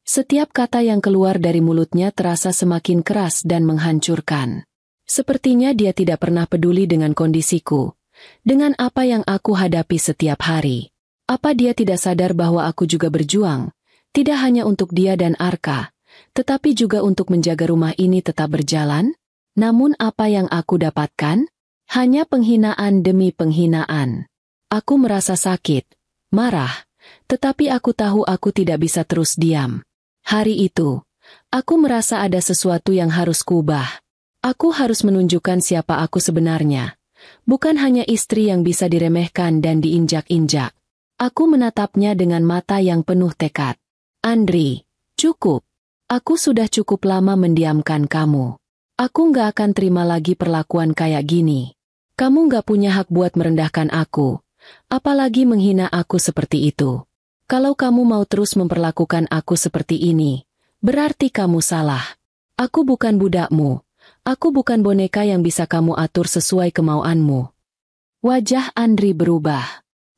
Speaker 1: Setiap kata yang keluar dari mulutnya terasa semakin keras dan menghancurkan. Sepertinya dia tidak pernah peduli dengan kondisiku, dengan apa yang aku hadapi setiap hari. Apa dia tidak sadar bahwa aku juga berjuang, tidak hanya untuk dia dan Arka, tetapi juga untuk menjaga rumah ini tetap berjalan? Namun apa yang aku dapatkan? Hanya penghinaan demi penghinaan. Aku merasa sakit, marah, tetapi aku tahu aku tidak bisa terus diam. Hari itu, aku merasa ada sesuatu yang harus kuubah. Aku harus menunjukkan siapa aku sebenarnya. Bukan hanya istri yang bisa diremehkan dan diinjak-injak. Aku menatapnya dengan mata yang penuh tekad. "Andri, cukup. Aku sudah cukup lama mendiamkan kamu. Aku nggak akan terima lagi perlakuan kayak gini. Kamu nggak punya hak buat merendahkan aku, apalagi menghina aku seperti itu. Kalau kamu mau terus memperlakukan aku seperti ini, berarti kamu salah. Aku bukan budakmu. Aku bukan boneka yang bisa kamu atur sesuai kemauanmu." Wajah Andri berubah.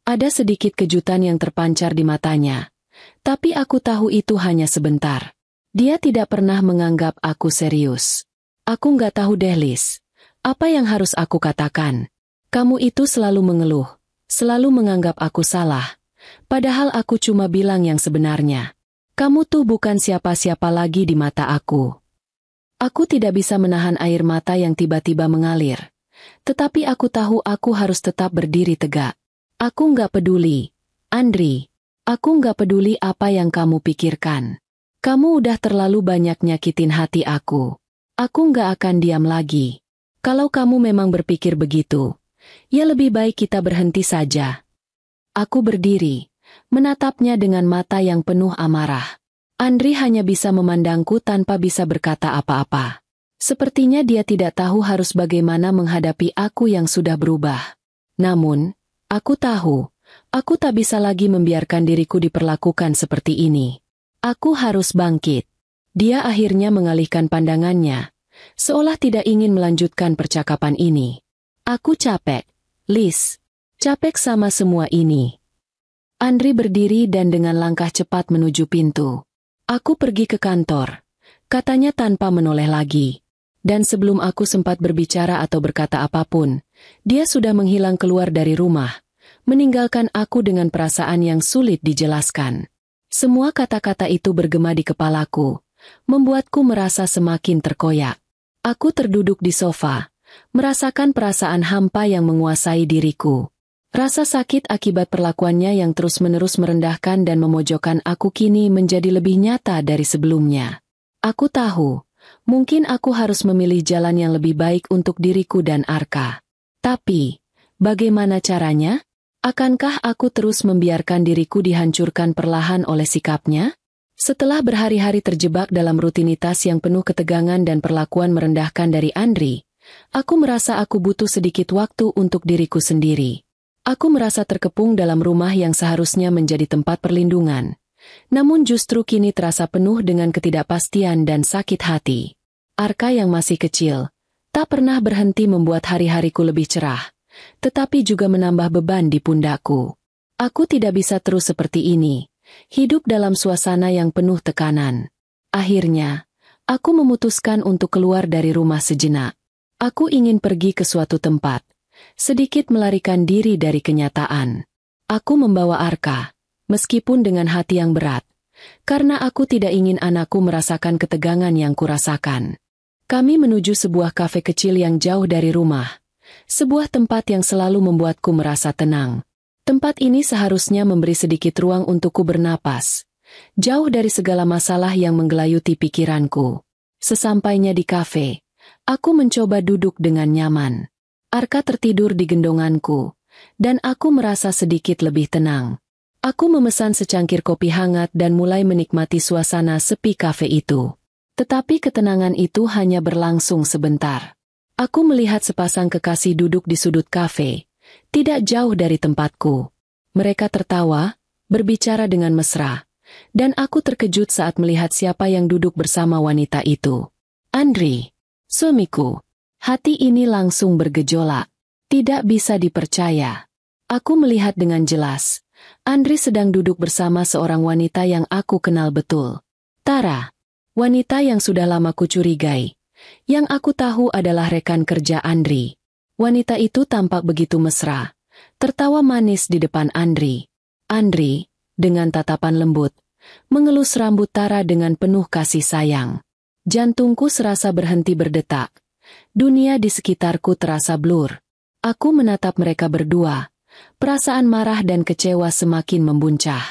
Speaker 1: Ada sedikit kejutan yang terpancar di matanya. Tapi aku tahu itu hanya sebentar. Dia tidak pernah menganggap aku serius. Aku nggak tahu deh, Liz. Apa yang harus aku katakan? Kamu itu selalu mengeluh, selalu menganggap aku salah. Padahal aku cuma bilang yang sebenarnya. Kamu tuh bukan siapa-siapa lagi di mata aku. Aku tidak bisa menahan air mata yang tiba-tiba mengalir. Tetapi aku tahu aku harus tetap berdiri tegak. Aku nggak peduli, Andri. Aku nggak peduli apa yang kamu pikirkan. Kamu udah terlalu banyak nyakitin hati aku. Aku nggak akan diam lagi. Kalau kamu memang berpikir begitu, ya lebih baik kita berhenti saja. Aku berdiri, menatapnya dengan mata yang penuh amarah. Andri hanya bisa memandangku tanpa bisa berkata apa-apa. Sepertinya dia tidak tahu harus bagaimana menghadapi aku yang sudah berubah. Namun, aku tahu, aku tak bisa lagi membiarkan diriku diperlakukan seperti ini. Aku harus bangkit. Dia akhirnya mengalihkan pandangannya, seolah tidak ingin melanjutkan percakapan ini. Aku capek, Liz. Capek sama semua ini. Andri berdiri dan dengan langkah cepat menuju pintu. Aku pergi ke kantor, katanya tanpa menoleh lagi. Dan sebelum aku sempat berbicara atau berkata apapun, dia sudah menghilang keluar dari rumah, meninggalkan aku dengan perasaan yang sulit dijelaskan. Semua kata-kata itu bergema di kepalaku, membuatku merasa semakin terkoyak. Aku terduduk di sofa, merasakan perasaan hampa yang menguasai diriku. Rasa sakit akibat perlakuannya yang terus-menerus merendahkan dan memojokkan aku kini menjadi lebih nyata dari sebelumnya. Aku tahu, mungkin aku harus memilih jalan yang lebih baik untuk diriku dan Arka. Tapi, bagaimana caranya? Akankah aku terus membiarkan diriku dihancurkan perlahan oleh sikapnya? Setelah berhari-hari terjebak dalam rutinitas yang penuh ketegangan dan perlakuan merendahkan dari Andri, aku merasa aku butuh sedikit waktu untuk diriku sendiri. Aku merasa terkepung dalam rumah yang seharusnya menjadi tempat perlindungan. Namun justru kini terasa penuh dengan ketidakpastian dan sakit hati. Arka yang masih kecil, tak pernah berhenti membuat hari-hariku lebih cerah, tetapi juga menambah beban di pundakku. Aku tidak bisa terus seperti ini, hidup dalam suasana yang penuh tekanan. Akhirnya, aku memutuskan untuk keluar dari rumah sejenak. Aku ingin pergi ke suatu tempat, sedikit melarikan diri dari kenyataan. Aku membawa Arka, meskipun dengan hati yang berat, karena aku tidak ingin anakku merasakan ketegangan yang kurasakan. Kami menuju sebuah kafe kecil yang jauh dari rumah, sebuah tempat yang selalu membuatku merasa tenang. Tempat ini seharusnya memberi sedikit ruang untukku bernapas, jauh dari segala masalah yang menggelayuti pikiranku. Sesampainya di kafe, aku mencoba duduk dengan nyaman. Arka tertidur di gendonganku, dan aku merasa sedikit lebih tenang. Aku memesan secangkir kopi hangat dan mulai menikmati suasana sepi kafe itu. Tetapi ketenangan itu hanya berlangsung sebentar. Aku melihat sepasang kekasih duduk di sudut kafe, tidak jauh dari tempatku. Mereka tertawa, berbicara dengan mesra, dan aku terkejut saat melihat siapa yang duduk bersama wanita itu. Andri, suamiku. Hati ini langsung bergejolak. Tidak bisa dipercaya. Aku melihat dengan jelas. Andri sedang duduk bersama seorang wanita yang aku kenal betul. Tara, wanita yang sudah lama kucurigai. Yang aku tahu adalah rekan kerja Andri. Wanita itu tampak begitu mesra, tertawa manis di depan Andri. Andri, dengan tatapan lembut, mengelus rambut Tara dengan penuh kasih sayang. Jantungku serasa berhenti berdetak. Dunia di sekitarku terasa blur. Aku menatap mereka berdua. Perasaan marah dan kecewa semakin membuncah.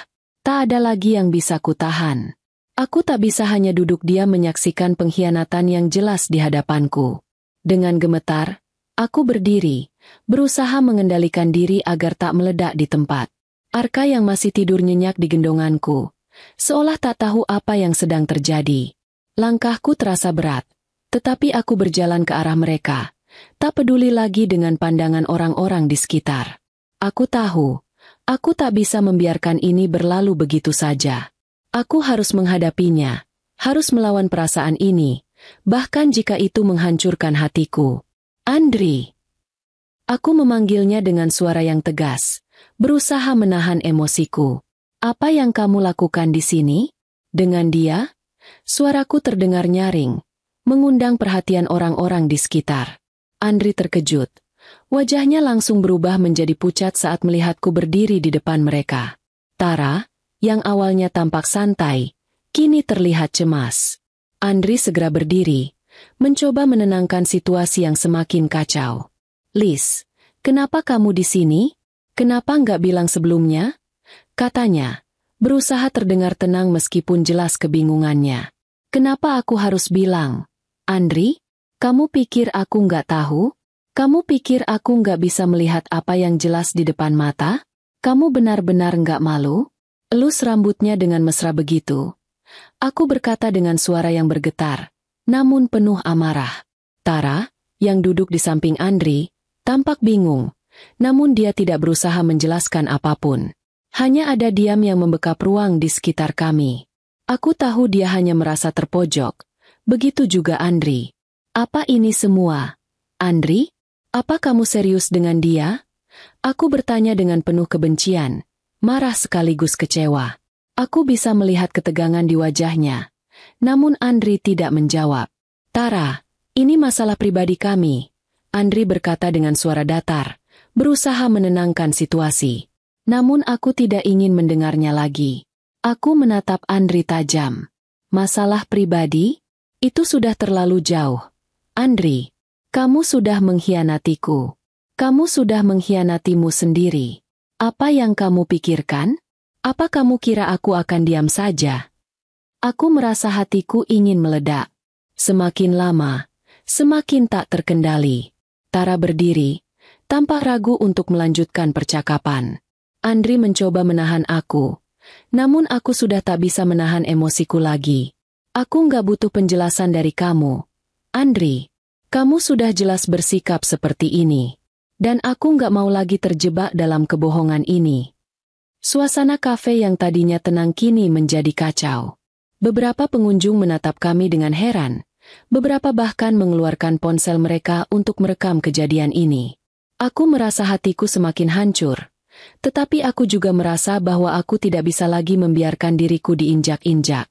Speaker 1: Tak ada lagi yang bisa kutahan. Aku tak bisa hanya duduk diam menyaksikan pengkhianatan yang jelas di hadapanku. Dengan gemetar, aku berdiri, berusaha mengendalikan diri agar tak meledak di tempat. Arka yang masih tidur nyenyak di gendonganku, seolah tak tahu apa yang sedang terjadi. Langkahku terasa berat. Tetapi aku berjalan ke arah mereka, tak peduli lagi dengan pandangan orang-orang di sekitar. Aku tahu, aku tak bisa membiarkan ini berlalu begitu saja. Aku harus menghadapinya, harus melawan perasaan ini, bahkan jika itu menghancurkan hatiku. Andri. Aku memanggilnya dengan suara yang tegas, berusaha menahan emosiku. Apa yang kamu lakukan di sini? Dengan dia? Suaraku terdengar nyaring, mengundang perhatian orang-orang di sekitar. Andri terkejut. Wajahnya langsung berubah menjadi pucat saat melihatku berdiri di depan mereka. Tara, yang awalnya tampak santai, kini terlihat cemas. Andri segera berdiri, mencoba menenangkan situasi yang semakin kacau. Liz, kenapa kamu di sini? Kenapa nggak bilang sebelumnya? Katanya, berusaha terdengar tenang meskipun jelas kebingungannya. Kenapa aku harus bilang? Andri, kamu pikir aku nggak tahu? Kamu pikir aku nggak bisa melihat apa yang jelas di depan mata? Kamu benar-benar nggak malu? Elus rambutnya dengan mesra begitu. Aku berkata dengan suara yang bergetar, namun penuh amarah. Tara, yang duduk di samping Andri, tampak bingung, namun dia tidak berusaha menjelaskan apapun. Hanya ada diam yang membekap ruang di sekitar kami. Aku tahu dia hanya merasa terpojok. Begitu juga Andri. Apa ini semua? Andri? Apa kamu serius dengan dia? Aku bertanya dengan penuh kebencian, marah sekaligus kecewa. Aku bisa melihat ketegangan di wajahnya. Namun Andri tidak menjawab. Tara, ini masalah pribadi kami. Andri berkata dengan suara datar, berusaha menenangkan situasi. Namun aku tidak ingin mendengarnya lagi. Aku menatap Andri tajam. Masalah pribadi? Itu sudah terlalu jauh. Andri, kamu sudah mengkhianatiku. Kamu sudah mengkhianatimu sendiri. Apa yang kamu pikirkan? Apa kamu kira aku akan diam saja? Aku merasa hatiku ingin meledak. Semakin lama, semakin tak terkendali. Tara berdiri, tanpa ragu untuk melanjutkan percakapan. Andri mencoba menahan aku. Namun aku sudah tak bisa menahan emosiku lagi. Aku nggak butuh penjelasan dari kamu. Andri, kamu sudah jelas bersikap seperti ini. Dan aku nggak mau lagi terjebak dalam kebohongan ini. Suasana kafe yang tadinya tenang kini menjadi kacau. Beberapa pengunjung menatap kami dengan heran. Beberapa bahkan mengeluarkan ponsel mereka untuk merekam kejadian ini. Aku merasa hatiku semakin hancur. Tetapi aku juga merasa bahwa aku tidak bisa lagi membiarkan diriku diinjak-injak.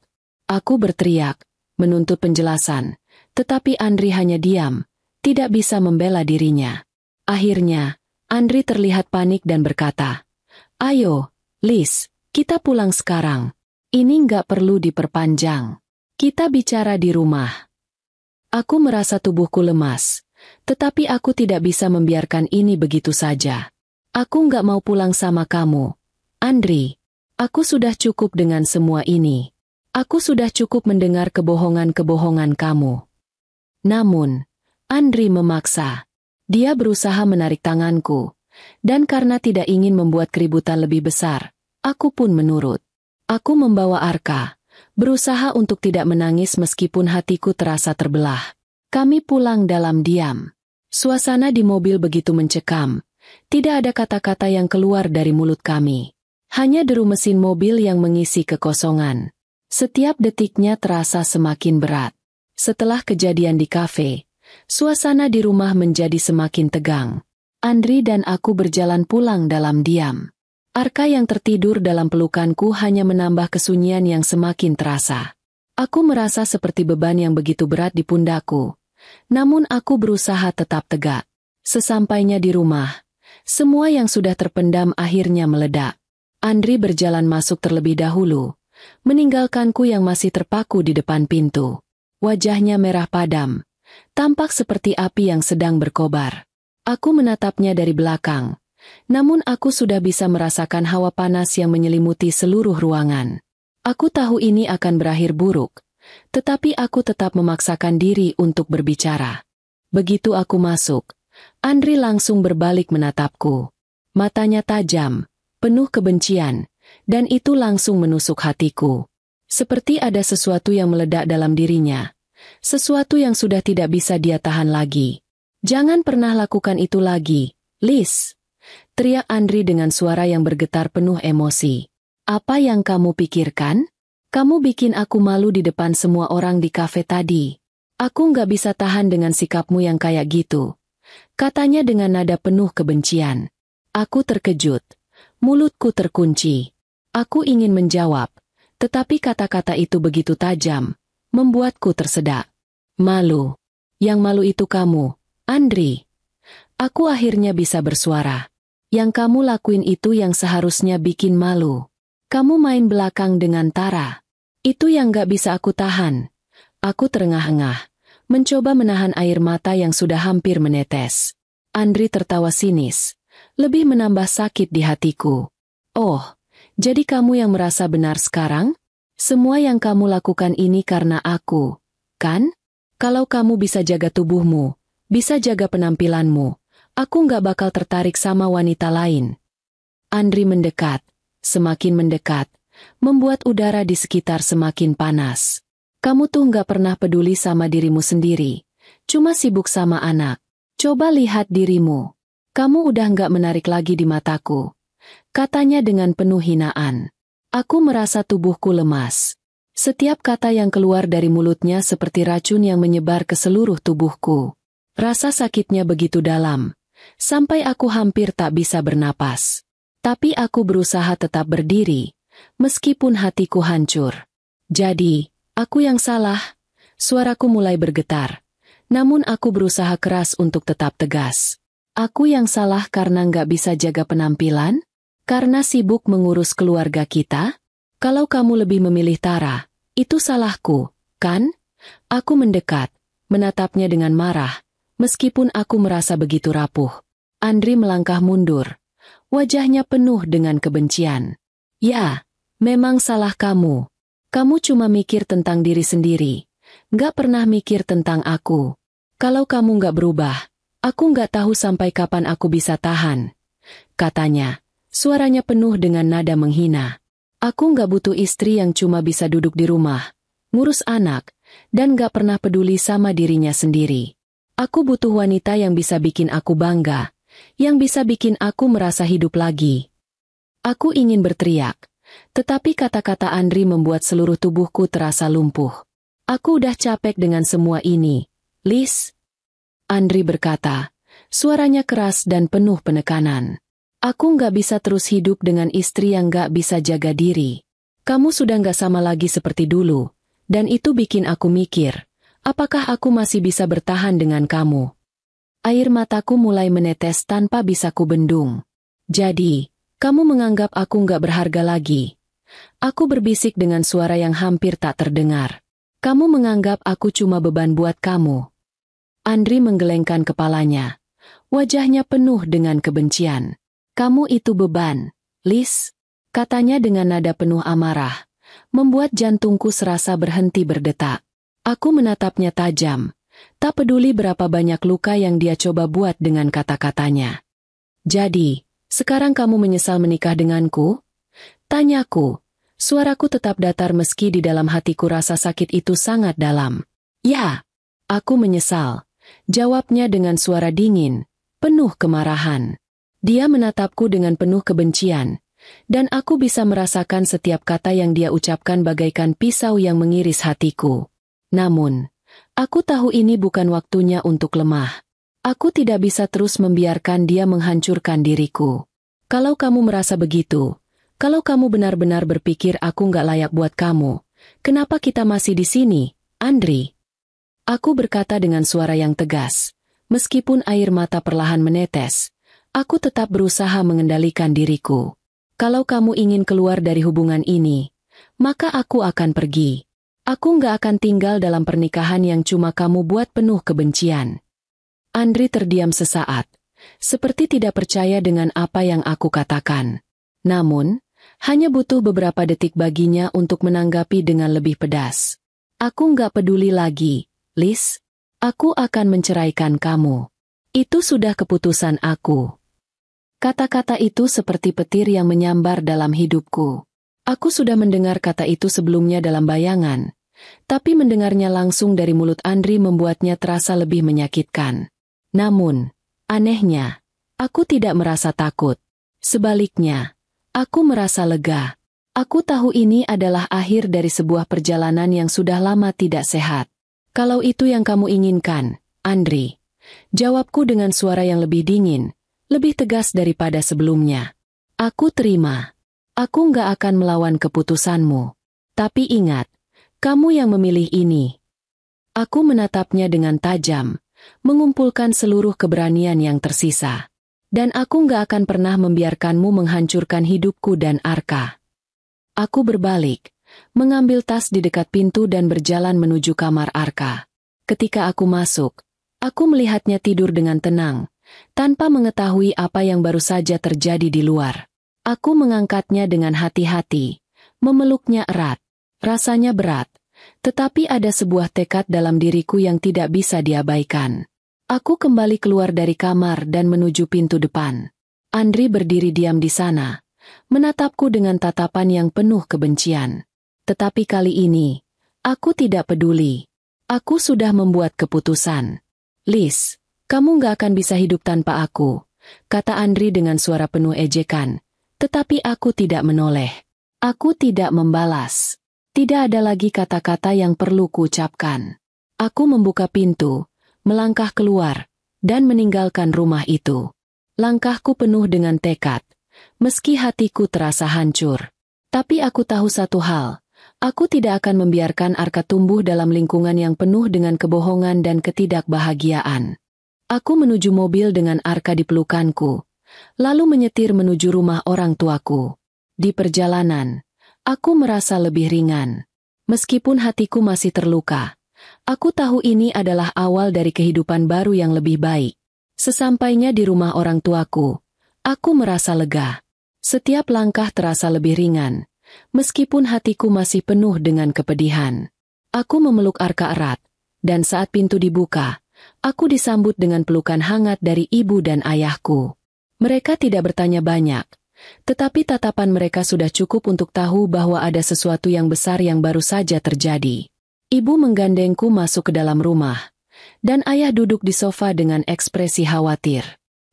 Speaker 1: Aku berteriak, menuntut penjelasan. Tetapi Andri hanya diam, tidak bisa membela dirinya. Akhirnya, Andri terlihat panik dan berkata, "Ayo, Liz, kita pulang sekarang. Ini nggak perlu diperpanjang. Kita bicara di rumah." Aku merasa tubuhku lemas, tetapi aku tidak bisa membiarkan ini begitu saja. Aku nggak mau pulang sama kamu. Andri, aku sudah cukup dengan semua ini. Aku sudah cukup mendengar kebohongan-kebohongan kamu. Namun, Andri memaksa. Dia berusaha menarik tanganku. Dan karena tidak ingin membuat keributan lebih besar, aku pun menurut. Aku membawa Arka, berusaha untuk tidak menangis meskipun hatiku terasa terbelah. Kami pulang dalam diam. Suasana di mobil begitu mencekam. Tidak ada kata-kata yang keluar dari mulut kami. Hanya deru mesin mobil yang mengisi kekosongan. Setiap detiknya terasa semakin berat. Setelah kejadian di kafe, suasana di rumah menjadi semakin tegang. Andri dan aku berjalan pulang dalam diam. Arka yang tertidur dalam pelukanku hanya menambah kesunyian yang semakin terasa. Aku merasa seperti beban yang begitu berat di pundakku. Namun aku berusaha tetap tegak. Sesampainya di rumah, semua yang sudah terpendam akhirnya meledak. Andri berjalan masuk terlebih dahulu, meninggalkanku yang masih terpaku di depan pintu. Wajahnya merah padam, tampak seperti api yang sedang berkobar. Aku menatapnya dari belakang, namun aku sudah bisa merasakan hawa panas yang menyelimuti seluruh ruangan. Aku tahu ini akan berakhir buruk, tetapi aku tetap memaksakan diri untuk berbicara. Begitu aku masuk, Andri langsung berbalik menatapku. Matanya tajam, penuh kebencian, dan itu langsung menusuk hatiku. Seperti ada sesuatu yang meledak dalam dirinya. Sesuatu yang sudah tidak bisa dia tahan lagi. "Jangan pernah lakukan itu lagi, Liz," teriak Andri dengan suara yang bergetar penuh emosi. "Apa yang kamu pikirkan? Kamu bikin aku malu di depan semua orang di kafe tadi. Aku nggak bisa tahan dengan sikapmu yang kayak gitu," katanya dengan nada penuh kebencian. Aku terkejut. Mulutku terkunci. Aku ingin menjawab, tetapi kata-kata itu begitu tajam, membuatku tersedak. "Malu. Yang malu itu kamu, Andri." Aku akhirnya bisa bersuara. "Yang kamu lakuin itu yang seharusnya bikin malu. Kamu main belakang dengan Tara. Itu yang gak bisa aku tahan." Aku terengah-engah, mencoba menahan air mata yang sudah hampir menetes. Andri tertawa sinis, lebih menambah sakit di hatiku. "Oh, jadi kamu yang merasa benar sekarang? Semua yang kamu lakukan ini karena aku, kan? Kalau kamu bisa jaga tubuhmu, bisa jaga penampilanmu, aku nggak bakal tertarik sama wanita lain." Andri mendekat, semakin mendekat, membuat udara di sekitar semakin panas. "Kamu tuh nggak pernah peduli sama dirimu sendiri, cuma sibuk sama anak. Coba lihat dirimu. Kamu udah nggak menarik lagi di mataku," katanya dengan penuh hinaan. Aku merasa tubuhku lemas. Setiap kata yang keluar dari mulutnya seperti racun yang menyebar ke seluruh tubuhku. Rasa sakitnya begitu dalam, sampai aku hampir tak bisa bernapas. Tapi aku berusaha tetap berdiri, meskipun hatiku hancur. Jadi, aku yang salah. Suaraku mulai bergetar. Namun aku berusaha keras untuk tetap tegas. Aku yang salah karena nggak bisa jaga penampilan? Karena sibuk mengurus keluarga kita? Kalau kamu lebih memilih Tara, itu salahku, kan? Aku mendekat, menatapnya dengan marah, meskipun aku merasa begitu rapuh. Andri melangkah mundur. Wajahnya penuh dengan kebencian. Ya, memang salah kamu. Kamu cuma mikir tentang diri sendiri. Nggak pernah mikir tentang aku. Kalau kamu nggak berubah, aku nggak tahu sampai kapan aku bisa tahan. Katanya, suaranya penuh dengan nada menghina. Aku nggak butuh istri yang cuma bisa duduk di rumah, ngurus anak, dan nggak pernah peduli sama dirinya sendiri. Aku butuh wanita yang bisa bikin aku bangga, yang bisa bikin aku merasa hidup lagi. Aku ingin berteriak, tetapi kata-kata Andri membuat seluruh tubuhku terasa lumpuh. Aku udah capek dengan semua ini, Liz. Andri berkata, suaranya keras dan penuh penekanan. Aku nggak bisa terus hidup dengan istri yang nggak bisa jaga diri. Kamu sudah nggak sama lagi seperti dulu, dan itu bikin aku mikir, apakah aku masih bisa bertahan dengan kamu? Air mataku mulai menetes tanpa bisa kubendung. Jadi, kamu menganggap aku nggak berharga lagi. Aku berbisik dengan suara yang hampir tak terdengar. Kamu menganggap aku cuma beban buat kamu. Andri menggelengkan kepalanya. Wajahnya penuh dengan kebencian. Kamu itu beban, Liz. Katanya dengan nada penuh amarah. Membuat jantungku serasa berhenti berdetak. Aku menatapnya tajam. Tak peduli berapa banyak luka yang dia coba buat dengan kata-katanya. Jadi, sekarang kamu menyesal menikah denganku? Tanyaku. Suaraku tetap datar meski di dalam hatiku rasa sakit itu sangat dalam. Ya, aku menyesal. Jawabnya dengan suara dingin, penuh kemarahan. Dia menatapku dengan penuh kebencian, dan aku bisa merasakan setiap kata yang dia ucapkan bagaikan pisau yang mengiris hatiku. Namun, aku tahu ini bukan waktunya untuk lemah. Aku tidak bisa terus membiarkan dia menghancurkan diriku. Kalau kamu merasa begitu, kalau kamu benar-benar berpikir aku nggak layak buat kamu, kenapa kita masih di sini, Andri? Aku berkata dengan suara yang tegas. Meskipun air mata perlahan menetes, aku tetap berusaha mengendalikan diriku. Kalau kamu ingin keluar dari hubungan ini, maka aku akan pergi. Aku nggak akan tinggal dalam pernikahan yang cuma kamu buat penuh kebencian. Andri terdiam sesaat, seperti tidak percaya dengan apa yang aku katakan. Namun, hanya butuh beberapa detik baginya untuk menanggapi dengan lebih pedas. Aku nggak peduli lagi, Liz. Aku akan menceraikan kamu. Itu sudah keputusan aku. Kata-kata itu seperti petir yang menyambar dalam hidupku. Aku sudah mendengar kata itu sebelumnya dalam bayangan, tapi mendengarnya langsung dari mulut Andri membuatnya terasa lebih menyakitkan. Namun, anehnya, aku tidak merasa takut. Sebaliknya, aku merasa lega. Aku tahu ini adalah akhir dari sebuah perjalanan yang sudah lama tidak sehat. Kalau itu yang kamu inginkan, Andri, jawabku dengan suara yang lebih dingin, lebih tegas daripada sebelumnya. Aku terima. Aku nggak akan melawan keputusanmu. Tapi ingat, kamu yang memilih ini. Aku menatapnya dengan tajam, mengumpulkan seluruh keberanian yang tersisa. Dan aku nggak akan pernah membiarkanmu menghancurkan hidupku dan Arka. Aku berbalik, mengambil tas di dekat pintu dan berjalan menuju kamar Arka. Ketika aku masuk, aku melihatnya tidur dengan tenang, tanpa mengetahui apa yang baru saja terjadi di luar. Aku mengangkatnya dengan hati-hati, memeluknya erat. Rasanya berat, tetapi ada sebuah tekad dalam diriku yang tidak bisa diabaikan. Aku kembali keluar dari kamar dan menuju pintu depan. Andri berdiri diam di sana, menatapku dengan tatapan yang penuh kebencian. Tetapi kali ini, aku tidak peduli. Aku sudah membuat keputusan. Liz, kamu nggak akan bisa hidup tanpa aku, kata Andri dengan suara penuh ejekan. Tetapi aku tidak menoleh. Aku tidak membalas. Tidak ada lagi kata-kata yang perlu kuucapkan. Aku membuka pintu, melangkah keluar, dan meninggalkan rumah itu. Langkahku penuh dengan tekad, meski hatiku terasa hancur. Tapi aku tahu satu hal. Aku tidak akan membiarkan Arka tumbuh dalam lingkungan yang penuh dengan kebohongan dan ketidakbahagiaan. Aku menuju mobil dengan Arka di pelukanku, lalu menyetir menuju rumah orang tuaku. Di perjalanan, aku merasa lebih ringan. Meskipun hatiku masih terluka, aku tahu ini adalah awal dari kehidupan baru yang lebih baik. Sesampainya di rumah orang tuaku, aku merasa lega. Setiap langkah terasa lebih ringan, meskipun hatiku masih penuh dengan kepedihan. Aku memeluk Arka erat, dan saat pintu dibuka, aku disambut dengan pelukan hangat dari ibu dan ayahku. Mereka tidak bertanya banyak, tetapi tatapan mereka sudah cukup untuk tahu bahwa ada sesuatu yang besar yang baru saja terjadi. Ibu menggandengku masuk ke dalam rumah, dan ayah duduk di sofa dengan ekspresi khawatir.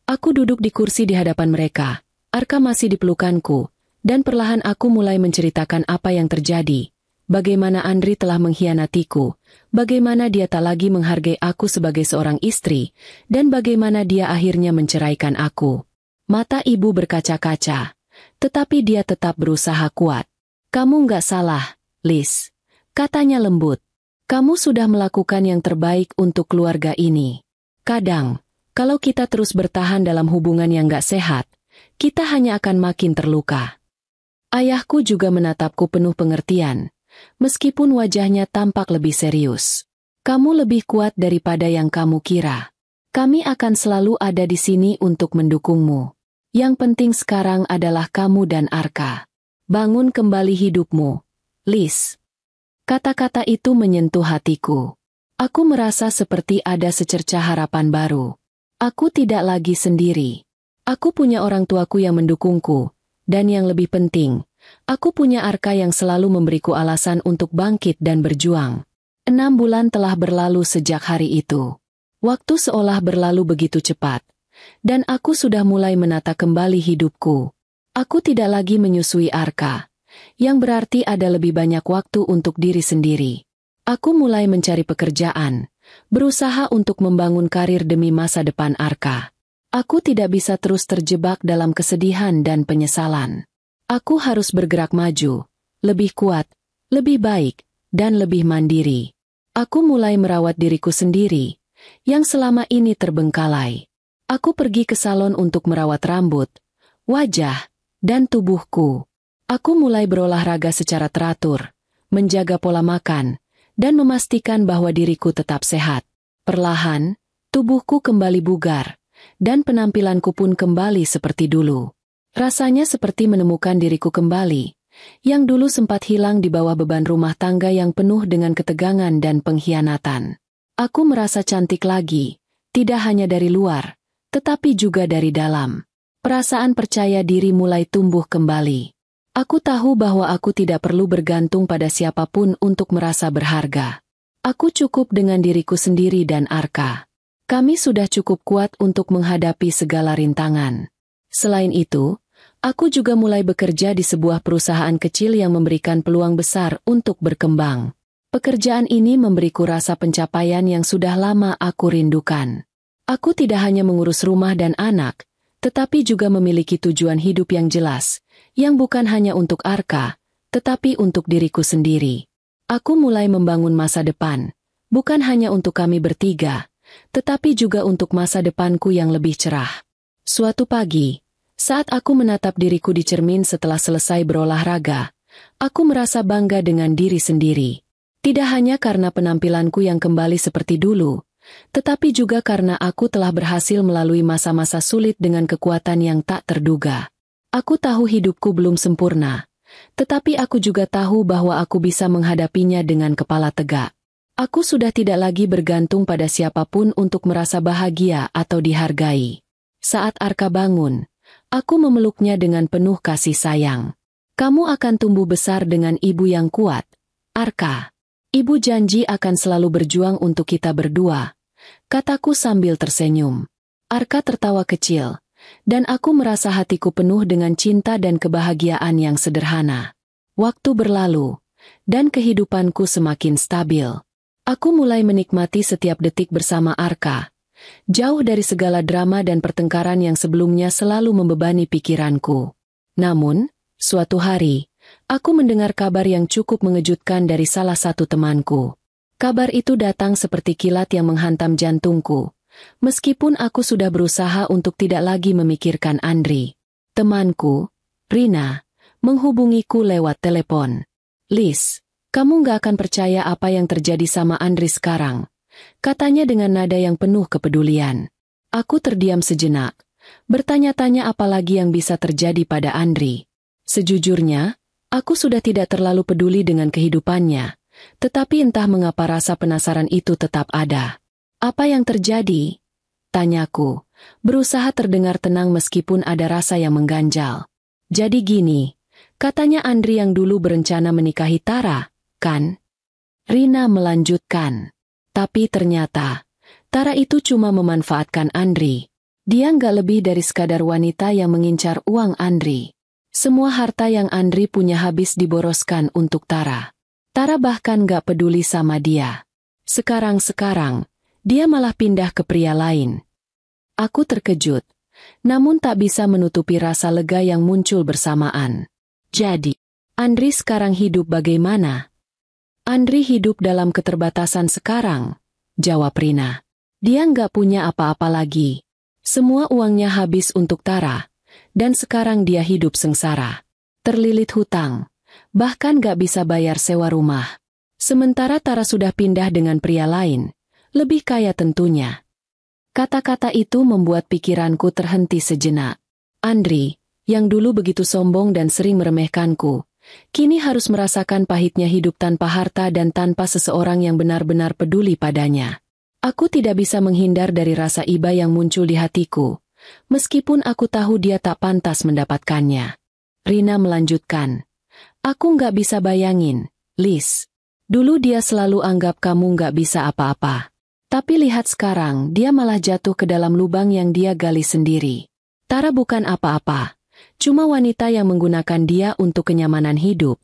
Speaker 1: Aku duduk di kursi di hadapan mereka, Arka masih di pelukanku, dan perlahan aku mulai menceritakan apa yang terjadi. Bagaimana Andri telah mengkhianatiku, bagaimana dia tak lagi menghargai aku sebagai seorang istri, dan bagaimana dia akhirnya menceraikan aku. Mata ibu berkaca-kaca, tetapi dia tetap berusaha kuat. Kamu nggak salah, Liz, katanya lembut. Kamu sudah melakukan yang terbaik untuk keluarga ini. Kadang, kalau kita terus bertahan dalam hubungan yang nggak sehat, kita hanya akan makin terluka. Ayahku juga menatapku penuh pengertian. Meskipun wajahnya tampak lebih serius. Kamu lebih kuat daripada yang kamu kira. Kami akan selalu ada di sini untuk mendukungmu. Yang penting sekarang adalah kamu dan Arka. Bangun kembali hidupmu, Liz. Kata-kata itu menyentuh hatiku. Aku merasa seperti ada secercah harapan baru. Aku tidak lagi sendiri. Aku punya orang tuaku yang mendukungku, dan yang lebih penting, aku punya Arka yang selalu memberiku alasan untuk bangkit dan berjuang. 6 bulan telah berlalu sejak hari itu. Waktu seolah berlalu begitu cepat. Dan aku sudah mulai menata kembali hidupku. Aku tidak lagi menyusui Arka, yang berarti ada lebih banyak waktu untuk diri sendiri. Aku mulai mencari pekerjaan, berusaha untuk membangun karir demi masa depan Arka. Aku tidak bisa terus terjebak dalam kesedihan dan penyesalan. Aku harus bergerak maju, lebih kuat, lebih baik, dan lebih mandiri. Aku mulai merawat diriku sendiri, yang selama ini terbengkalai. Aku pergi ke salon untuk merawat rambut, wajah, dan tubuhku. Aku mulai berolahraga secara teratur, menjaga pola makan, dan memastikan bahwa diriku tetap sehat. Perlahan, tubuhku kembali bugar, dan penampilanku pun kembali seperti dulu. Rasanya seperti menemukan diriku kembali, yang dulu sempat hilang di bawah beban rumah tangga yang penuh dengan ketegangan dan pengkhianatan. Aku merasa cantik lagi, tidak hanya dari luar, tetapi juga dari dalam. Perasaan percaya diri mulai tumbuh kembali. Aku tahu bahwa aku tidak perlu bergantung pada siapapun untuk merasa berharga. Aku cukup dengan diriku sendiri dan Arka. Kami sudah cukup kuat untuk menghadapi segala rintangan. Selain itu, aku juga mulai bekerja di sebuah perusahaan kecil yang memberikan peluang besar untuk berkembang. Pekerjaan ini memberiku rasa pencapaian yang sudah lama aku rindukan. Aku tidak hanya mengurus rumah dan anak, tetapi juga memiliki tujuan hidup yang jelas, yang bukan hanya untuk Arka, tetapi untuk diriku sendiri. Aku mulai membangun masa depan, bukan hanya untuk kami bertiga, tetapi juga untuk masa depanku yang lebih cerah. Suatu pagi, saat aku menatap diriku di cermin setelah selesai berolahraga, aku merasa bangga dengan diri sendiri. Tidak hanya karena penampilanku yang kembali seperti dulu, tetapi juga karena aku telah berhasil melalui masa-masa sulit dengan kekuatan yang tak terduga. Aku tahu hidupku belum sempurna, tetapi aku juga tahu bahwa aku bisa menghadapinya dengan kepala tegak. Aku sudah tidak lagi bergantung pada siapapun untuk merasa bahagia atau dihargai. Saat Arka bangun, aku memeluknya dengan penuh kasih sayang. Kamu akan tumbuh besar dengan ibu yang kuat, Arka. Ibu janji akan selalu berjuang untuk kita berdua, kataku sambil tersenyum. Arka tertawa kecil, dan aku merasa hatiku penuh dengan cinta dan kebahagiaan yang sederhana. Waktu berlalu, dan kehidupanku semakin stabil. Aku mulai menikmati setiap detik bersama Arka, jauh dari segala drama dan pertengkaran yang sebelumnya selalu membebani pikiranku. Namun, suatu hari, aku mendengar kabar yang cukup mengejutkan dari salah satu temanku. Kabar itu datang seperti kilat yang menghantam jantungku. Meskipun aku sudah berusaha untuk tidak lagi memikirkan Andri. Temanku, Rina, menghubungiku lewat telepon. "Liz, kamu gak akan percaya apa yang terjadi sama Andri sekarang," katanya dengan nada yang penuh kepedulian. Aku terdiam sejenak, bertanya-tanya apa lagi yang bisa terjadi pada Andri. Sejujurnya, aku sudah tidak terlalu peduli dengan kehidupannya, tetapi entah mengapa rasa penasaran itu tetap ada. "Apa yang terjadi?" tanyaku, berusaha terdengar tenang meskipun ada rasa yang mengganjal. "Jadi gini, katanya Andri yang dulu berencana menikahi Tara, kan?" Rina melanjutkan. "Tapi ternyata, Tara itu cuma memanfaatkan Andri. Dia nggak lebih dari sekadar wanita yang mengincar uang Andri. Semua harta yang Andri punya habis diboroskan untuk Tara. Tara bahkan nggak peduli sama dia. Sekarang, dia malah pindah ke pria lain." Aku terkejut, namun tak bisa menutupi rasa lega yang muncul bersamaan. "Jadi, Andri sekarang hidup bagaimana?" "Andri hidup dalam keterbatasan sekarang," jawab Rina. "Dia nggak punya apa-apa lagi. Semua uangnya habis untuk Tara, dan sekarang dia hidup sengsara. Terlilit hutang, bahkan nggak bisa bayar sewa rumah. Sementara Tara sudah pindah dengan pria lain, lebih kaya tentunya." Kata-kata itu membuat pikiranku terhenti sejenak. Andri, yang dulu begitu sombong dan sering meremehkanku, kini harus merasakan pahitnya hidup tanpa harta dan tanpa seseorang yang benar-benar peduli padanya. Aku tidak bisa menghindar dari rasa iba yang muncul di hatiku, meskipun aku tahu dia tak pantas mendapatkannya. Rina melanjutkan. "Aku nggak bisa bayangin, Liz. Dulu dia selalu anggap kamu nggak bisa apa-apa. Tapi lihat sekarang, dia malah jatuh ke dalam lubang yang dia gali sendiri. Tara bukan apa-apa, cuma wanita yang menggunakan dia untuk kenyamanan hidup."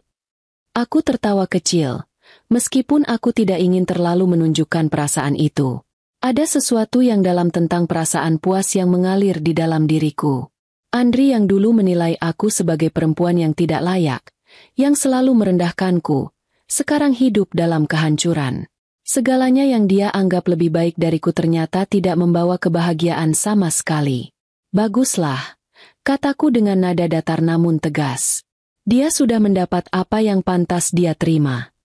Speaker 1: Aku tertawa kecil. Meskipun aku tidak ingin terlalu menunjukkan perasaan itu. Ada sesuatu yang dalam tentang perasaan puas yang mengalir di dalam diriku. Andri yang dulu menilai aku sebagai perempuan yang tidak layak, yang selalu merendahkanku, sekarang hidup dalam kehancuran. Segalanya yang dia anggap lebih baik dariku ternyata tidak membawa kebahagiaan sama sekali. "Baguslah," kataku dengan nada datar namun tegas. Dia sudah mendapat apa yang pantas dia terima.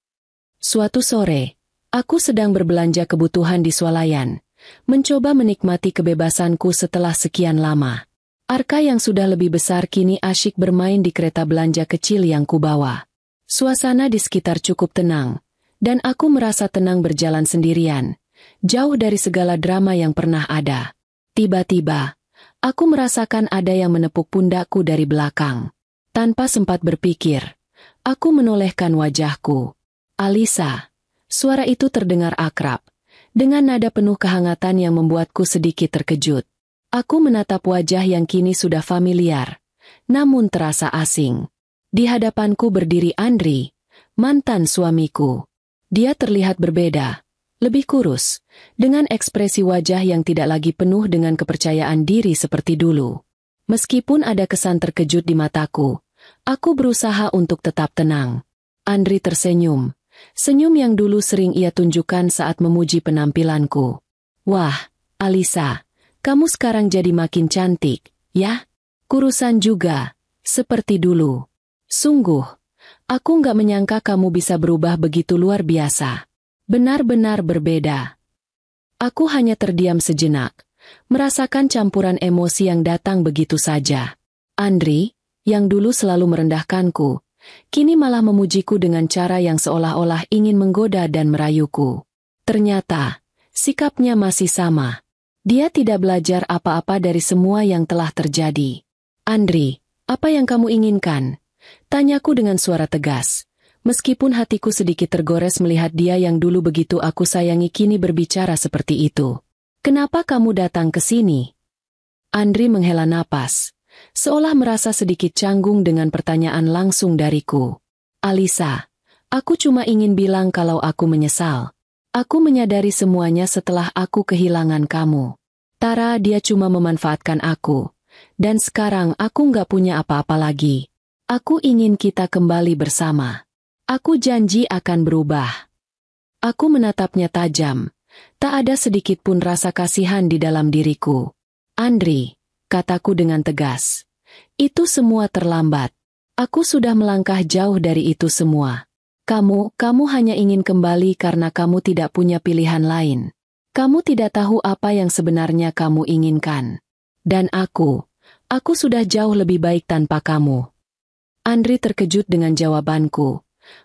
Speaker 1: Suatu sore, aku sedang berbelanja kebutuhan di swalayan, mencoba menikmati kebebasanku setelah sekian lama. Arka yang sudah lebih besar kini asyik bermain di kereta belanja kecil yang kubawa. Suasana di sekitar cukup tenang, dan aku merasa tenang berjalan sendirian, jauh dari segala drama yang pernah ada. Tiba-tiba, aku merasakan ada yang menepuk pundakku dari belakang. Tanpa sempat berpikir, aku menolehkan wajahku. "Alisa." Suara itu terdengar akrab, dengan nada penuh kehangatan yang membuatku sedikit terkejut. Aku menatap wajah yang kini sudah familiar, namun terasa asing. Di hadapanku berdiri Andri, mantan suamiku. Dia terlihat berbeda, lebih kurus, dengan ekspresi wajah yang tidak lagi penuh dengan kepercayaan diri seperti dulu. Meskipun ada kesan terkejut di mataku, aku berusaha untuk tetap tenang. Andri tersenyum. Senyum yang dulu sering ia tunjukkan saat memuji penampilanku. "Wah, Alisa, kamu sekarang jadi makin cantik, ya? Kurusan juga, seperti dulu. Sungguh, aku nggak menyangka kamu bisa berubah begitu luar biasa. Benar-benar berbeda." Aku hanya terdiam sejenak, merasakan campuran emosi yang datang begitu saja. Andri, yang dulu selalu merendahkanku, kini malah memujiku dengan cara yang seolah-olah ingin menggoda dan merayuku. Ternyata, sikapnya masih sama. Dia tidak belajar apa-apa dari semua yang telah terjadi. "Andri, apa yang kamu inginkan?" tanyaku dengan suara tegas. Meskipun hatiku sedikit tergores melihat dia yang dulu begitu aku sayangi kini berbicara seperti itu. "Kenapa kamu datang ke sini?" Andri menghela napas, seolah merasa sedikit canggung dengan pertanyaan langsung dariku. "Alisa, aku cuma ingin bilang kalau aku menyesal. Aku menyadari semuanya setelah aku kehilangan kamu. Tara, dia cuma memanfaatkan aku. Dan sekarang aku nggak punya apa-apa lagi. Aku ingin kita kembali bersama. Aku janji akan berubah. Aku menatapnya tajam. Tak ada sedikit pun rasa kasihan di dalam diriku. Andri, kataku dengan tegas. Itu semua terlambat. Aku sudah melangkah jauh dari itu semua. Kamu hanya ingin kembali karena kamu tidak punya pilihan lain. Kamu tidak tahu apa yang sebenarnya kamu inginkan. Dan aku sudah jauh lebih baik tanpa kamu. Andri terkejut dengan jawabanku.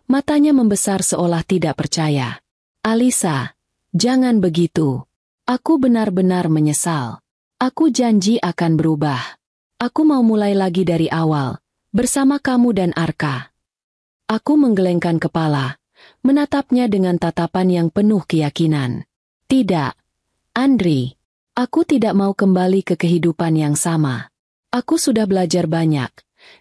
Speaker 1: Matanya membesar seolah tidak percaya. Alisa, jangan begitu. Aku benar-benar menyesal. Aku janji akan berubah. Aku mau mulai lagi dari awal, bersama kamu dan Arka. Aku menggelengkan kepala, menatapnya dengan tatapan yang penuh keyakinan. Tidak, Andri. Aku tidak mau kembali ke kehidupan yang sama. Aku sudah belajar banyak.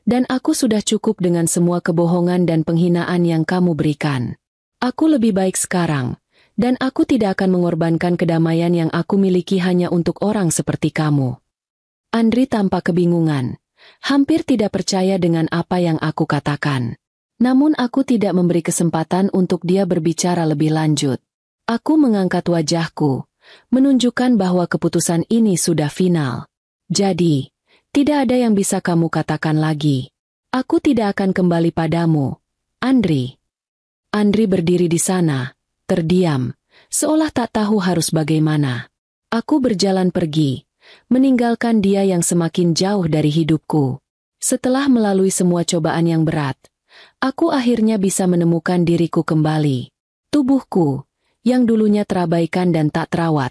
Speaker 1: Dan aku sudah cukup dengan semua kebohongan dan penghinaan yang kamu berikan. Aku lebih baik sekarang, dan aku tidak akan mengorbankan kedamaian yang aku miliki hanya untuk orang seperti kamu. Andri tampak kebingungan, hampir tidak percaya dengan apa yang aku katakan. Namun aku tidak memberi kesempatan untuk dia berbicara lebih lanjut. Aku mengangkat wajahku, menunjukkan bahwa keputusan ini sudah final. Jadi, tidak ada yang bisa kamu katakan lagi. Aku tidak akan kembali padamu, Andri. Andri berdiri di sana, terdiam, seolah tak tahu harus bagaimana. Aku berjalan pergi, meninggalkan dia yang semakin jauh dari hidupku. Setelah melalui semua cobaan yang berat, aku akhirnya bisa menemukan diriku kembali. Tubuhku, yang dulunya terabaikan dan tak terawat,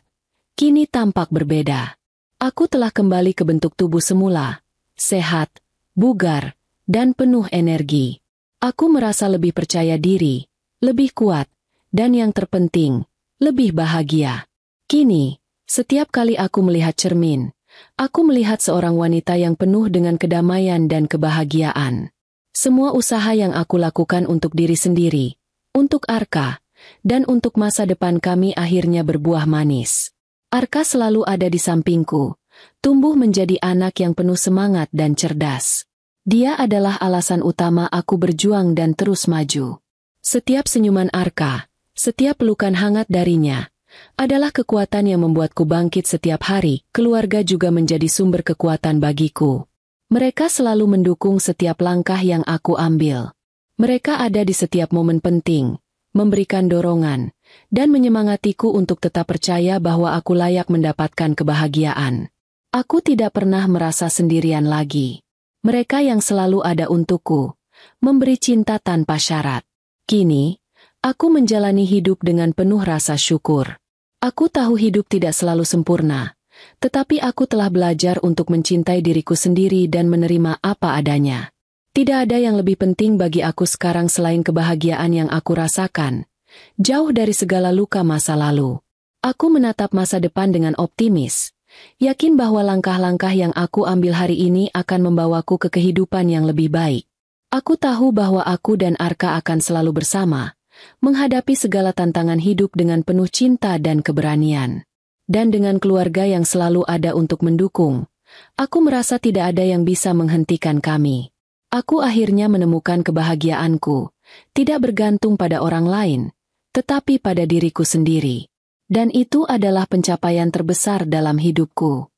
Speaker 1: kini tampak berbeda. Aku telah kembali ke bentuk tubuh semula, sehat, bugar, dan penuh energi. Aku merasa lebih percaya diri, lebih kuat, dan yang terpenting, lebih bahagia. Kini, setiap kali aku melihat cermin, aku melihat seorang wanita yang penuh dengan kedamaian dan kebahagiaan. Semua usaha yang aku lakukan untuk diri sendiri, untuk Arka, dan untuk masa depan kami akhirnya berbuah manis. Arka selalu ada di sampingku, tumbuh menjadi anak yang penuh semangat dan cerdas. Dia adalah alasan utama aku berjuang dan terus maju. Setiap senyuman Arka, setiap pelukan hangat darinya, adalah kekuatan yang membuatku bangkit setiap hari. Keluarga juga menjadi sumber kekuatan bagiku. Mereka selalu mendukung setiap langkah yang aku ambil. Mereka ada di setiap momen penting, memberikan dorongan, dan menyemangatiku untuk tetap percaya bahwa aku layak mendapatkan kebahagiaan. Aku tidak pernah merasa sendirian lagi. Mereka yang selalu ada untukku, memberi cinta tanpa syarat. Kini, aku menjalani hidup dengan penuh rasa syukur. Aku tahu hidup tidak selalu sempurna, tetapi aku telah belajar untuk mencintai diriku sendiri dan menerima apa adanya. Tidak ada yang lebih penting bagi aku sekarang selain kebahagiaan yang aku rasakan. Jauh dari segala luka masa lalu, aku menatap masa depan dengan optimis, yakin bahwa langkah-langkah yang aku ambil hari ini akan membawaku ke kehidupan yang lebih baik. Aku tahu bahwa aku dan Arka akan selalu bersama, menghadapi segala tantangan hidup dengan penuh cinta dan keberanian. Dan dengan keluarga yang selalu ada untuk mendukung, aku merasa tidak ada yang bisa menghentikan kami. Aku akhirnya menemukan kebahagiaanku, tidak bergantung pada orang lain, tetapi pada diriku sendiri. Dan itu adalah pencapaian terbesar dalam hidupku.